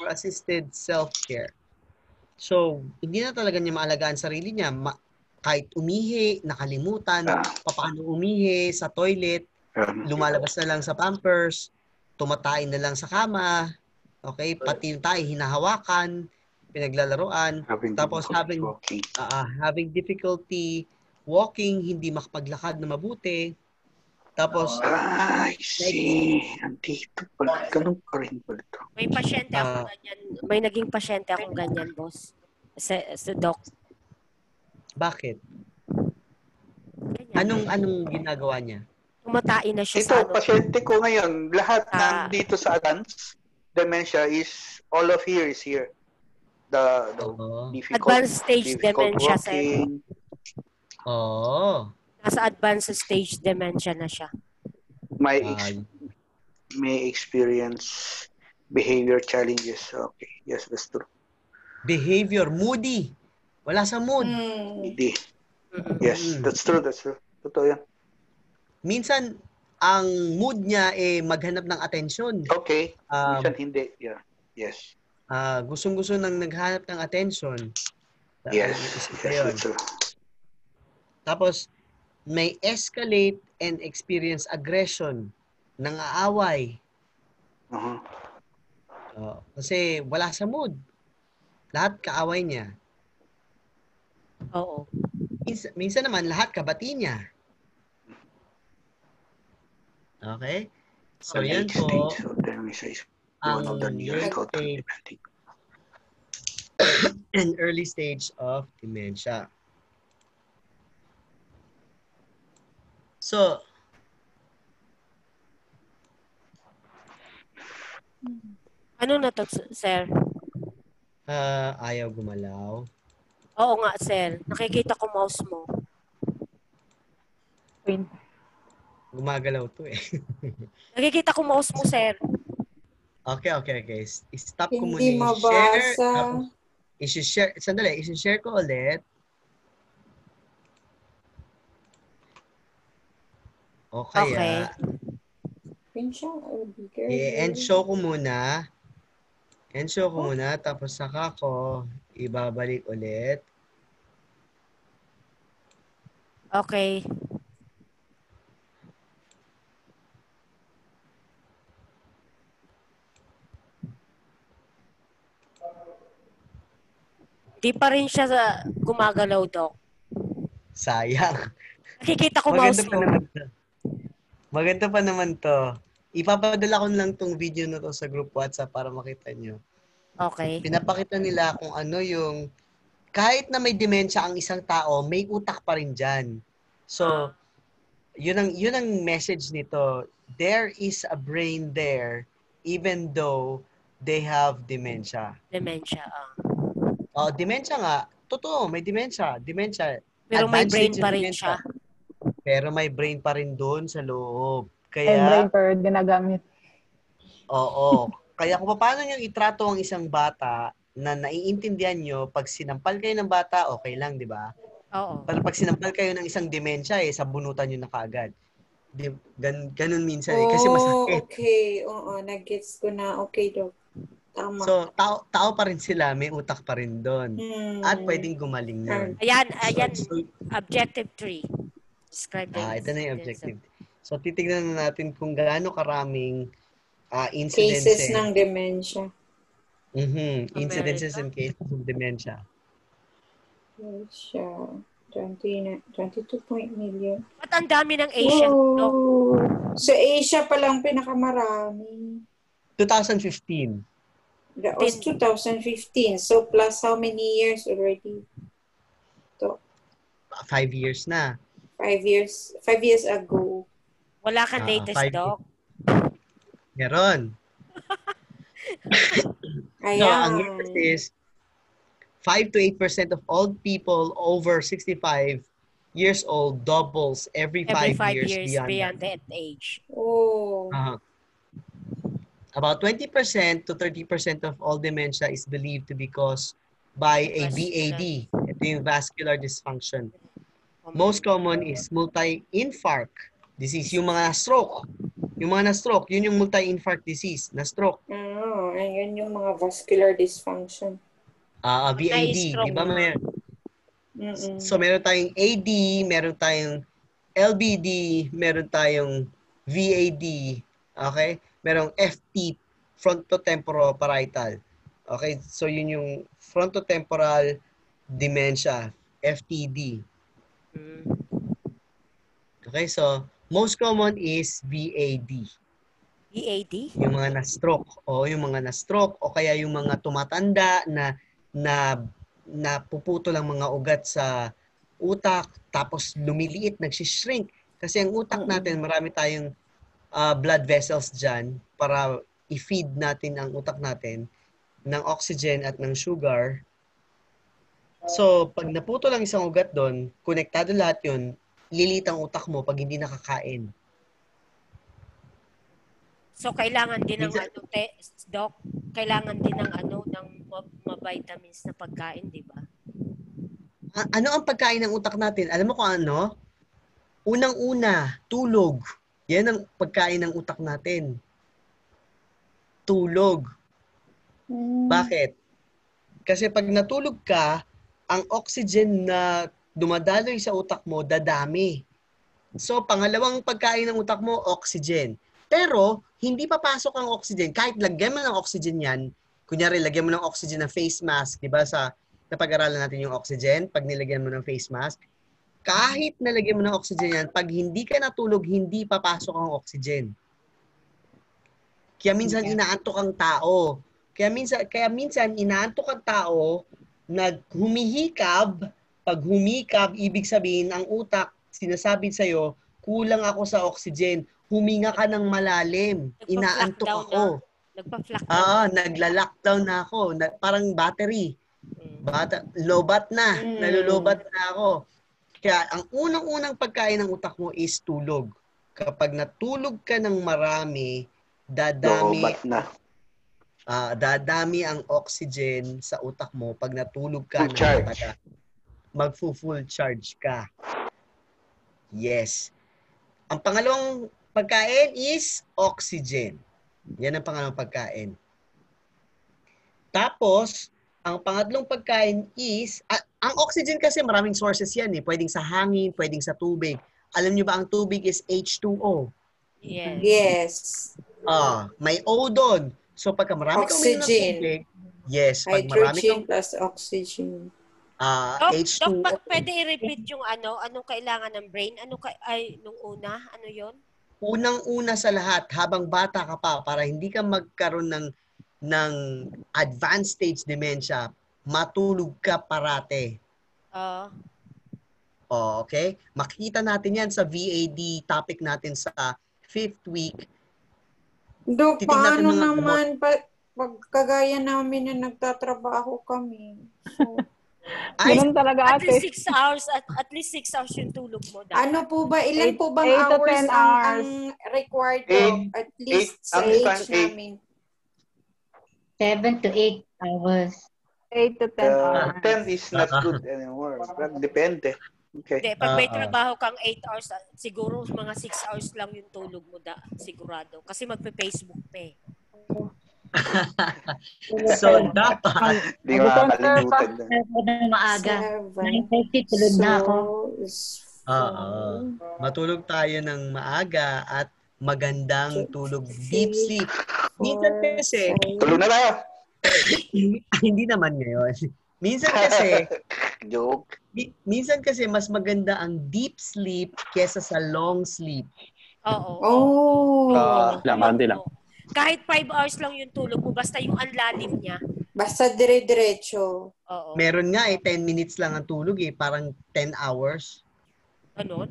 for assisted self-care. So, hindi na talaga niya maalagaan sarili niya. Kahit umihi, nakalimutan, paano umihi sa toilet, lumalabas na lang sa Pampers, tumatain na lang sa kama, okay? Pati yung tayo, hinahawakan, pinaglalaroan. Tapos having difficulty walking, hindi makapaglakad na mabuti. Tapos, I see. Andito pala. Ganun pa rin pala ito. May pasyente akong ganyan. May naging pasyente akong ganyan, boss. Sa doc. Bakit? Ganyan. Anong ginagawa niya? Tumatain na siya ito, sa pasyente ko ngayon, lahat nandito sa advanced dementia is, all of here is here. The difficult, advanced stage dementia, walking. Nasa advanced stage dementia na siya. May experience behavior challenges. Okay. Yes, that's true. Behavior, moody. Wala sa mood. Moody. Yes, that's true. That's true. Totoo yan. Minsan, ang mood niya maghanap ng atensyon. Okay. Minsan hindi. Yeah. Yes. Gustong-gusto nang naghanap ng atensyon. Yes, that's true. Tapos, may escalate and experience aggression. nang-aaway. Uh-huh. Kasi wala sa mood. Lahat kaaway niya. Oo. Minsan naman, lahat kabati niya. Okay? So, yan Late po stage of dementia is one of the ang nearest late stage and early stage of dementia. So, Ano na to, sir? ayaw gumalaw. Oo nga, sir. Nakikita ko mouse mo. Gumagalaw to eh. Nakikita ko mouse mo, sir. Okay. Stop ko muna Hindi yung share. mabasa. Tapos, isi-share. Sandali, isi-share ko ulit. O kaya, i-end show ko muna. End show ko muna. Tapos saka ko ibabalik ulit. Okay. Di pa rin siya gumagalaw, Doc. Sayang. Nakikita ko mouse mo. Maganda pa naman to. Ipapadala ko lang tong video na to sa group WhatsApp para makita nyo. Okay. Pinapakita nila kung ano yung, kahit na may dementia ang isang tao, may utak pa rin dyan. So, yun ang message nito. There is a brain there even though they have dementia. Dementia. Dementia nga. Totoo, may dementia. Pero may Advanced brain stage of pa rin dementia. siya. Pero may brain pa rin doon sa loob. May brain pa rin ginagamit. Oo. Kaya kung paano nyo itrato ang isang bata na naiintindihan nyo, pag sinampal kayo ng bata, okay lang, di ba? Oo. Pero pag sinampal kayo ng isang dementia, sabunutan nyo na kaagad. Ganun minsan kasi masakit. Okay. Oo, nag-gets ko na. Okay, Doc. Tama. So, tao pa rin sila, may utak pa rin doon. At pwedeng gumaling yun. Ayan. Objective 3. Describe the ito na yung objective. So, titignan na natin kung gaano karaming incidences. Cases ng dementia. Incidences and cases of dementia. Dementia. 22 million. Ba't ang dami ng Asian, Doc? Sa Asia pa lang pinakamarami. 2015. That was 2015. So plus how many years already? 5 years na. 5 years ago. Wala kang latest, Doc? Meron. Ayan. So, ang latest is 5 to 8% of old people over 65 years old doubles every 5 years beyond that age. About 20% to 30% of all dementia is believed to be caused by a VAD. Ito yung vascular dysfunction. Most common is multi-infarct disease, yung mga stroke. Yung mga na-stroke, yun yung multi-infarct disease, na-stroke. Ayan yung mga vascular dysfunction. VAD, di ba mayroon? So meron tayong AD, meron tayong LBD, meron tayong VAD, okay? Merong FT, frontotemporal-parietal. Okay, so yun yung frontotemporal dementia, FTD. Okay, so most common is VAD. VAD? Yung mga na-stroke. Yung mga na-stroke o kaya yung mga tumatanda na puputol ang mga ugat sa utak tapos lumiliit, nagsishrink. Kasi ang utak natin, marami tayong blood vessels dyan para i-feed natin ang utak natin ng oxygen at ng sugar. So, pag naputol ang isang ugat doon, konektado lahat yun, lilit ang utak mo pag hindi nakakain. So, kailangan din ng Doc, kailangan din ng ng vitamins na pagkain, di ba? Ano ang pagkain ng utak natin? Alam mo kung ano? Unang-una, tulog. Yan ang pagkain ng utak natin. Tulog. Bakit? Kasi pag natulog ka, ang oxygen na dumadaloy sa utak mo, dadami. So, pangalawang pagkain ng utak mo, oxygen. Pero, hindi papasok ang oxygen. Kahit lagyan mo ng oxygen yan, kunyari, lagyan mo ng oxygen na face mask, di ba? Napag-aralan natin yung oxygen, pag nilagyan mo ng face mask, kahit nalagyan mo ng oxygen yan, pag hindi ka natulog, hindi papasok ang oxygen. Kaya minsan inaantok ang tao. Kaya minsan inaantok ang tao, humihikab. Pag humikab, ibig sabihin, ang utak, sinasabi sa'yo, kulang ako sa oxygen. Huminga ka ng malalim. Inaantok ako. Nagla-lockdown na ako. Parang battery. Lobat na. Nalulobat na ako. Kaya ang unang-unang pagkain ng utak mo is tulog. Kapag natulog ka ng marami, dadami ang oxygen sa utak mo. Pag natulog ka ng matagal, mag-full charge ka. Yes. Ang pangalawang pagkain is oxygen. Yan ang pangalawang pagkain. Tapos, ang pangatlong pagkain is, ang oxygen kasi maraming sources yan eh. Pwedeng sa hangin, pwedeng sa tubig. Alam niyo ba ang tubig is H2O? Yes. May O doon. So pagka marami kang uminom ng tubig, yes, pag marami kang plus oxygen. H2O. Doc, pwede i-repeat yung anong kailangan ng brain? Nung una? Ano yon? Unang-una sa lahat, habang bata ka pa, para hindi ka magkaroon ng advanced stage dementia, matulog ka parate. Okay? Makikita natin yan sa VAD topic natin sa 5th week. Dok, paano naman pagkagaya namin na nagtatrabaho kami? So, ganun talaga ate. At least 6 hours yung tulog mo. Ano po ba? Ilan po bang 8 to 10 hours ang required at least sa age namin? 7 to 8 hours. 8 to 10 hours. 10 is not good anymore. Depende. Okay. Hindi, pag may trabaho kang 8 hours, siguro mga 6 hours lang yung tulog mo sigurado. Kasi magpe-Facebook pa eh. So, dapat. Hindi ko makakalimutan. Maaga. 9:30 tulog na ako. Matulog tayo ng maaga at magandang tulog. Deep sleep. Minsan kasi, tulog na tayo. Hindi naman ngayon. Minsan kasi, joke. Minsan kasi mas maganda ang deep sleep kesa sa long sleep. Lamande lang. Kahit 5 hours lang yung tulog mo, basta yung anlalim niya. Basta dire-diretso. Meron nga 10 minutes lang ang tulog parang 10 hours. Ganon?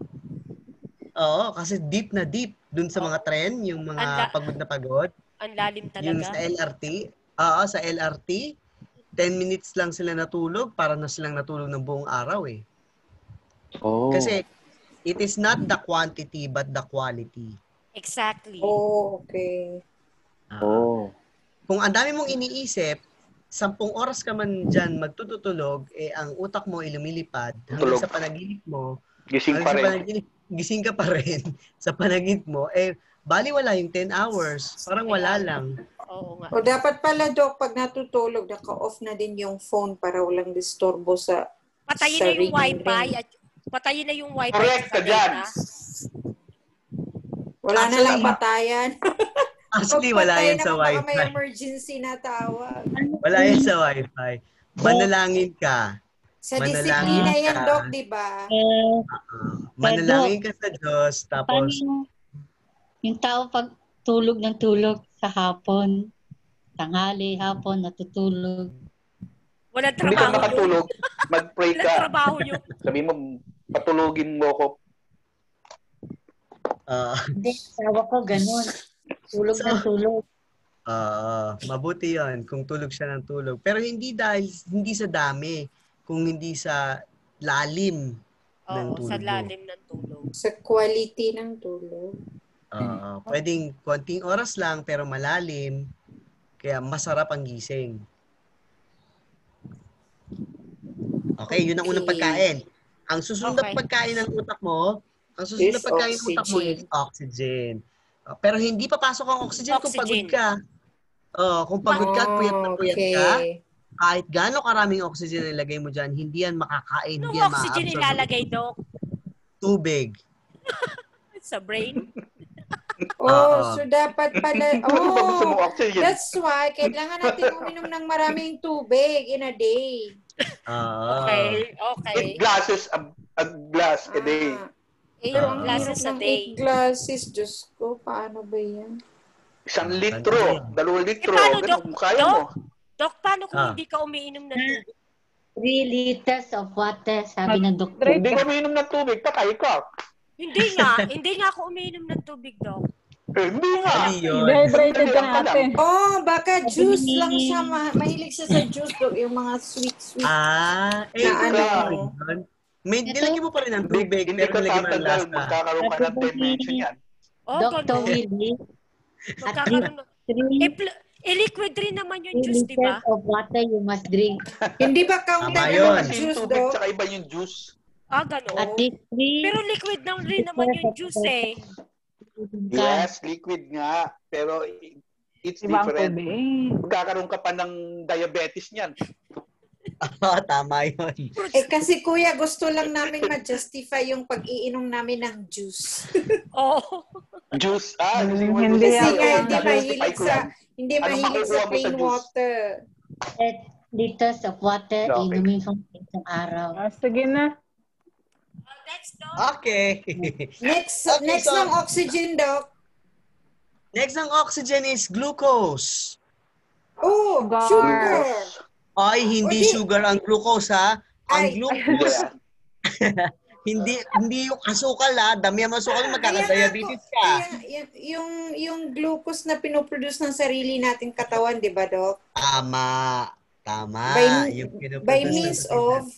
Oo, kasi deep na deep dun sa mga trend, yung mga pagod na pagod. Anlalim talaga. Yung sa LRT. Sa LRT. 10 minutes lang sila natulog, para na silang natulog ng buong araw Kasi it is not the quantity but the quality. Exactly. Okay. Kung ang dami mong iniisip, 10 oras ka man dyan magtutulog, ang utak mo ay lumilipad hanggang sa panaginip mo. Gising pa rin. Gising ka pa rin sa panaginip mo, bali wala yung 10 hours. Parang wala lang. Oo nga. O dapat pala, Doc, pag natutulog, naka-off na din yung phone para walang disturbo sa patayin na yung wifi at patayin na yung wifi. Correct ka dyan. Wala na lang patayan. Actually, wala yan sa wifi. May emergency na tawag. Wala yan sa wifi. Manalangin ka. Sa disiplina yan, Doc, di ba? Manalangin ka sa Diyos. Tapos, yung tao pag tulog ng tulog sa hapon, tanghali, hapon, natutulog. Walang Hindi ka trabaho makatulog, mag-pray ka. Walang trabaho yun. Sabi mo, patulogin mo ko. Hindi, sawa ko, ganun. Tulog ng tulog. Mabuti yon kung tulog siya ng tulog. Pero hindi sa dami, kung hindi sa lalim ng tulog. Sa lalim ng tulog. Sa quality ng tulog. Pwedeng konting oras lang pero malalim, kaya masarap ang gising. Okay, yun ang unang pagkain. Ang susunod na pagkain ng utak mo, is oxygen. Pero hindi papasok ang oxygen kung pagod ka. Kung pagod ka, puyat na puyat ka, kahit gaano karaming oxygen na ilagay mo dyan, hindi yan makakain, hindi yan oxygen ilalagay, Doc? Tubig. Sa brain? So dapat pala, that's why, kailangan natin uminom ng maraming tubig in a day. Okay. 8 glasses, a glass a day. 8 glasses a day. 8 glasses, Diyos ko, paano ba yan? 1 litro, 2 litro, paano, ganun, kaya mo. Dok, paano kung hindi ka umiinom ng tubig? 3 liters of water, sabi ng doktor. Hindi ka umiinom ng tubig, patay ka. Hindi nga ako umiinom ng tubig, Dok. Hindi nga. Dehydrated ka na ate. Baka juice lang siya. Mahilig siya sa juice, Dok. Yung mga sweet. May nilagyan mo pa rin ng tubig, hindi pero nilagyan mo ng lasa. Magkakaroon ka ng tension yan. Dr. Willie, Magkakaroon. Liquid rin naman yung juice, di ba? 3 liters of water you must drink. Hindi ba counted yun. yung juice, Tubig, Dok? tsaka iba yung juice. Gano'n. At least 3. Pero liquid na rin naman yung juice eh. Yes, liquid nga. Pero it's different. Magkakaroon ka pa ng diabetes niyan. Tama yun. Kasi kuya, gusto lang namin ma-justify yung pag-iinom namin ng juice. Juice? Hindi mahilig sa plain water. 8 liters of water, inumin kong isang araw. Sige na. Next, Dok. Okay. Next ng oxygen, Doc. Next ng oxygen is glucose. Sugar. Ay, hindi sugar ang glucose, ha? Ang glucose, hindi yung asukal, ha? Dami ang asukal, magkaka-diabetes ka. Yung glucose na pinoproduce ng sarili nating katawan, di ba, Doc? Tama. By means of?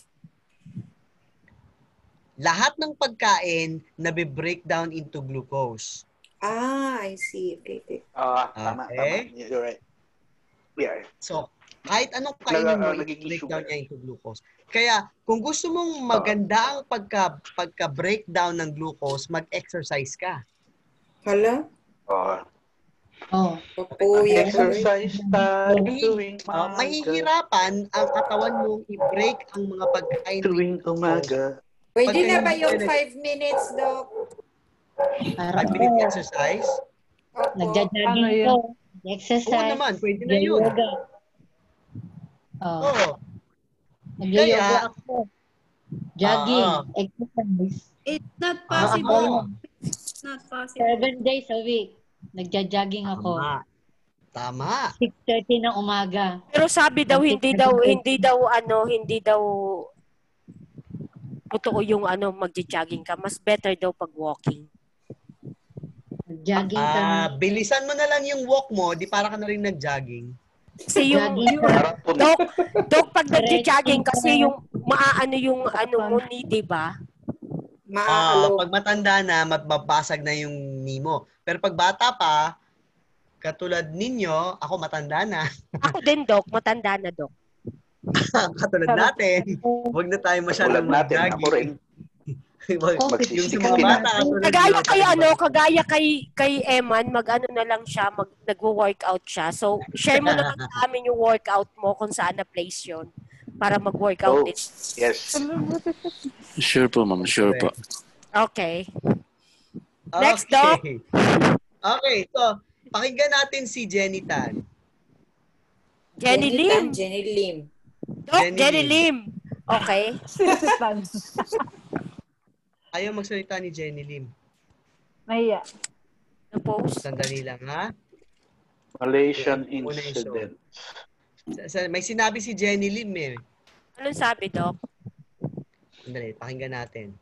Lahat ng pagkain na-breakdown into glucose. I see. Okay. Tama. You're right. Yeah. So, kahit anong kainin mo, i-breakdown niya into glucose. Kaya, kung gusto mong maganda ang pagka-breakdown ng glucose, mag-exercise ka. Hala? Exercise tuwing mahihirapan ang katawan mong i-break ang mga pagkain tuwing umaga. Pwede na ba yung 5 minutes, Doc? 5 minute exercise? Nagja-jogging ko. Exercise. Oo naman, pwede na yun. Nag-yoga ako. Jogging, exercise. It's not possible. It's not possible. 7 days a week. Nagja-jogging ako. Tama. 6:30 ng umaga. Pero sabi daw hindi daw totoo yung magja-jogging ka. Mas better daw pag walking. Jogging ka. Bilisan mo na lang yung walk mo, di para ka na rin nag-jogging. Kasi yung Dok, pag nag-jogging kasi yung maaano yung mo ni, di ba? Pag matanda na, mababasag na yung knee mo. Pero pag bata pa, katulad ninyo, ako matanda na. Ako din, Dok. Matanda na, Dok. Katulad natin. Huwag na tayo masyadong mag-jogging. Ako rin. Yung sa mga bata. Kagaya kay Eman, na lang siya, nagwo-workout siya. So, share mo naman sa amin yung workout mo kung saan na place yun para mag-workout din. Yes. Sure po, ma'am. Sure po. Okay. Next, Doc. Okay, so, pakinggan natin si Jenny Tan. Jenny Lim. Doc, Jenny Lim. Okay. Ayaw magsalita ni Jenny Lim. Mahiya. Sandali lang, ha? Malaysian incident. May sinabi si Jenny Lim, eh. Anong sabi, Doc? Sandali, pakinggan natin.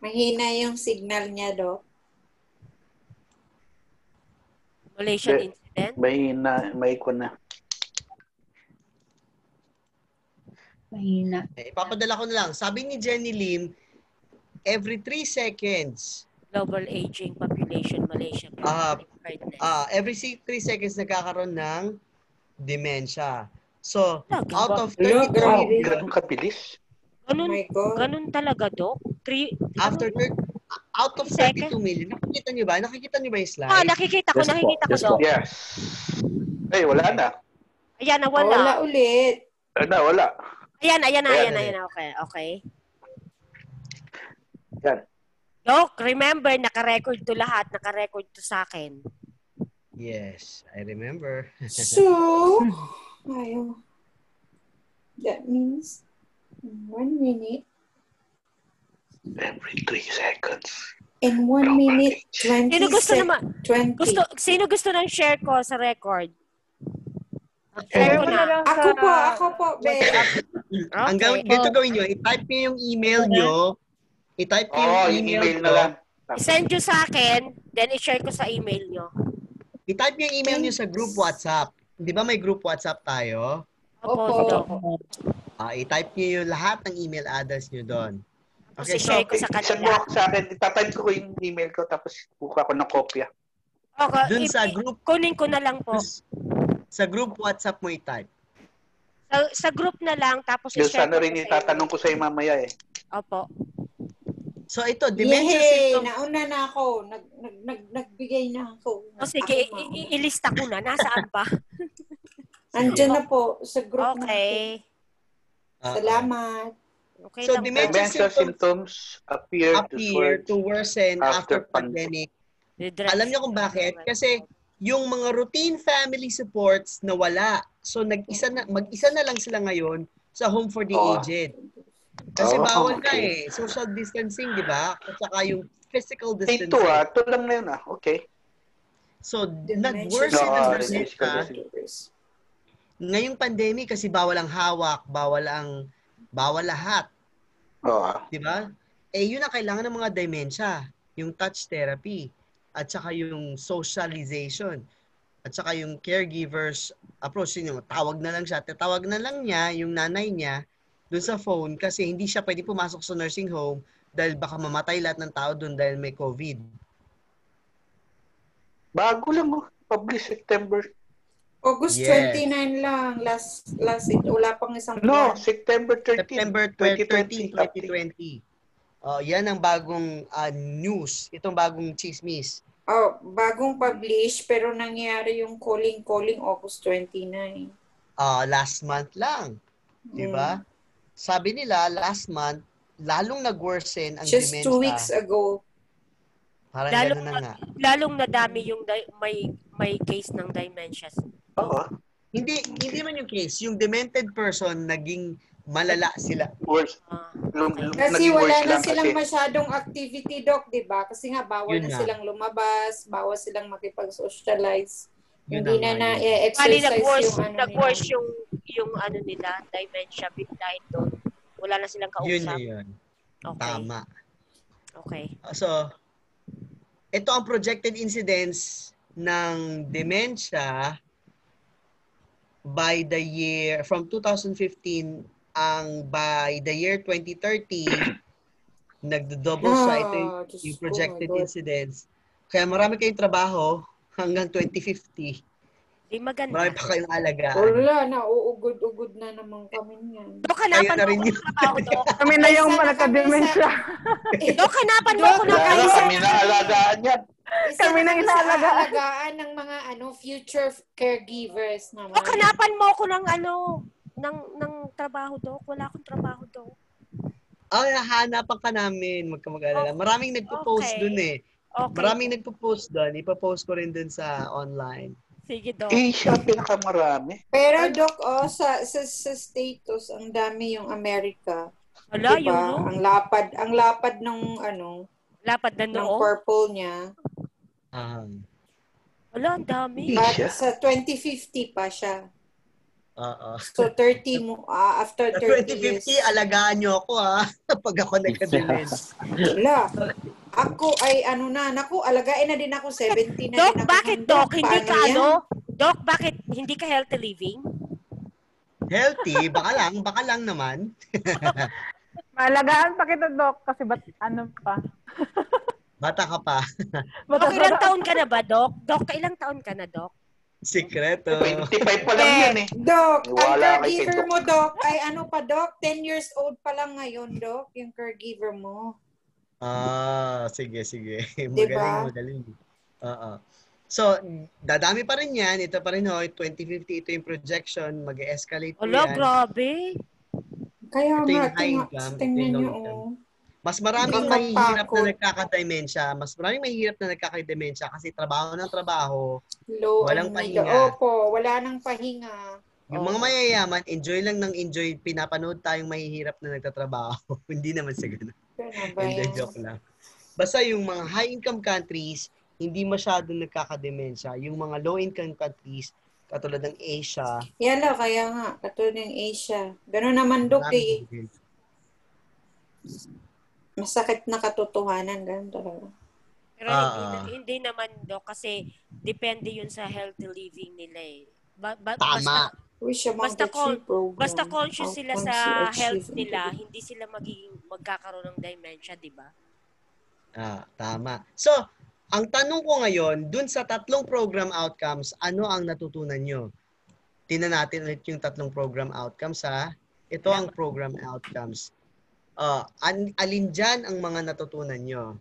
Mahina yung signal niya, Doc. Malaysian incident? May ko na. Mahina. Ipapadala ko na lang. Sabi ni Jenny Lim, every 3 seconds, global aging population, Malaysia. Every 3 seconds nagkakaroon ng dementia. So, out of 32 million. Ganun kabilis? Ganun talaga, Doc? Out of 32 million. Nakikita niyo ba? Nakikita niyo ba yung slide? Nakikita ko, Doc. Yes. Ay, wala na. Ayan, wala. Wala ulit. Wala. Ayan. Okay. Yan. Doc, remember, naka-record to lahat. Naka-record to sa akin. Yes, I remember. So, ayaw. That means 1 minute. Every 3 seconds. In 1 minute, 20 Sino gusto naman? 20. Sino gusto ng share ko sa record? Share Share ko mo na na. lang Ako po, babe. Ang ganito gawin nyo, i-type nyo yung email nyo. I-type nyo yung email na lang. I-send nyo sa akin, then i-share ko sa email nyo. I-type nyo yung email nyo sa group WhatsApp. Di ba may group WhatsApp tayo? Opo, Doc. I-type nyo yung lahat ng email address nyo doon. Okay, share ko sa Send kanila. mo sa akin. Itatype ko yung email ko tapos kuha ko ng kopya. Okay, Dun sa group, kunin ko na lang po. sa group WhatsApp mo i-type. Sa group na lang, tapos Yung i-share sana rin itatanong ko sa iyo mamaya eh. Opo. So ito, dementia Yay! symptoms. Nauna na ako. Nagbigay na ako. O sige, ilista ko na. Nasaan ba? Andyan na po sa group Okay. Salamat. Okay So, lang po. Dementia symptoms appear to worsen after pandemic. Alam niyo kung bakit? Kasi yung mga routine family supports nawala. So mag-isa na lang sila ngayon sa home for the aged. Kasi bawal na eh. Social distancing, di ba? At saka yung physical distancing. Ito lang na yun Okay. So, nag-worsen ang dementia. Dementia. Ngayong pandemic kasi bawal ang hawak, bawal lahat. Di ba? Yun ang kailangan ng mga dementia. Yung touch therapy. At saka yung socialization. At saka yung caregivers approach niyo. Tawag na lang siya. Tatawag na lang niya yung nanay niya doon sa phone kasi hindi siya pwede pumasok sa nursing home dahil baka mamatay lahat ng tao doon dahil may COVID. Bago lang Publish September. August 29 lang. Last wala pang isang No, buwan. September 13. September 13, 2020. Yan ang bagong news. Itong bagong chismis. Bagong publish pero nangyari yung calling August 29. Last month lang. Di ba? Sabi nila, last month, lalong nag-worsen ang Just dementia. 2 weeks ago. Parang gano'n na nga. Lalong nadami yung may case ng dementia. Hindi man yung case. Yung demented person, naging malala sila. Worse. Kasi wala na silang masyadong activity, Doc, di ba? Kasi nga, bawal Yun na na. silang lumabas, bawal silang makipag-socialize. Yun Hindi na nga na yun. exercise nag-worse yung ano nila, dementia dahil doon. Wala na silang kausap. Yun na yun. Okay. Tama. Okay. So, ito ang projected incidence ng dementia by the year, from 2015, by the year 2030, nagdo-double siya. Ito yung projected incidence. Kaya marami kayong trabaho hanggang 2050. Di maganda. Marami pa kayong alagaan. Wala na, uugod-ugod na naman kami niyan. Dok, hanapan mo rin ako ng trabaho, Dok. Kami na yung malaka-dementia. Dok, hanapan mo ako ng Kami na alagaan yan. Kami na inaalagaan ng mga future caregivers naman. Dok, hanapan mo ako ng ng trabaho, Dok. Wala akong trabaho, Dok. Hanapan ka namin. Magkamag-alala. Maraming nagpo-post dun eh. Okay. Maraming nagpo-post dun. Ipapost ko rin dun sa online. Sige, Dok. Siya pinakamarami. Pero Doc, sa status, ang dami yung America. Wala, diba? yun, no? Ang lapad ng lapad na ng noo. purple niya. Wala, ang dami. At sa 2050 pa siya. Oo. So 30 mo after 30 years. 2050, alagaan nyo ako pag ako nagka-dementia. Wala. Ako ay alagain na din ako 70 na Dok, din ako. bakit, Dok? Hindi Paano ka yan? Dok, bakit hindi ka healthy living? Healthy? Baka lang naman. Maalagaan pa kita, Doc, kasi pa. Bata ka pa. Dok, ilang taon ka na ba, Dok? Dok, ilang taon ka na, Dok? Sikreto. 25 pa lang yan eh. Doc, ang Wala kay caregiver Doc. mo, Doc, ay Doc? 10 years old pa lang ngayon, Doc, yung caregiver mo. Sige. Diba? Magaling. So, dadami pa rin yan. Ito pa rin 2050, ito yung projection. Mag-escalate po Wala, yan. grabe. Kaya Ito nga, yung high income, ito tingnan yung nyo, low income. Mas maraming Hindi mahihirap mapakot. na nagkakademensya. Mas maraming mahihirap na nagkakademensya kasi trabaho ng trabaho. Low Walang ang pahinga. Opo, wala nang pahinga. Yung mga mayayaman, enjoy lang ng enjoy. Pinapanood tayong mahihirap na nagtatrabaho. Hindi naman sa ganun. Ano ba Hindi, yan? joke lang. Basta yung mga high-income countries, hindi masyadong nagkakademensya. Yung mga low-income countries, katulad ng Asia, Yan lang, kaya nga, katulad ng Asia. Gano'n naman, Dok, eh. maraming Masakit na katotohanan, gano'n talaga. Pero hindi naman do kasi depende yun sa healthy living nila eh. Tama. Basta conscious sila sa health nila, hindi sila magkakaroon ng dementia, di ba? Tama. So, ang tanong ko ngayon, dun sa 3 program outcomes, ano ang natutunan nyo? Tingnan natin ulit yung 3 program outcomes ha. Ito ang program outcomes. Alin dyan ang mga natutunan nyo?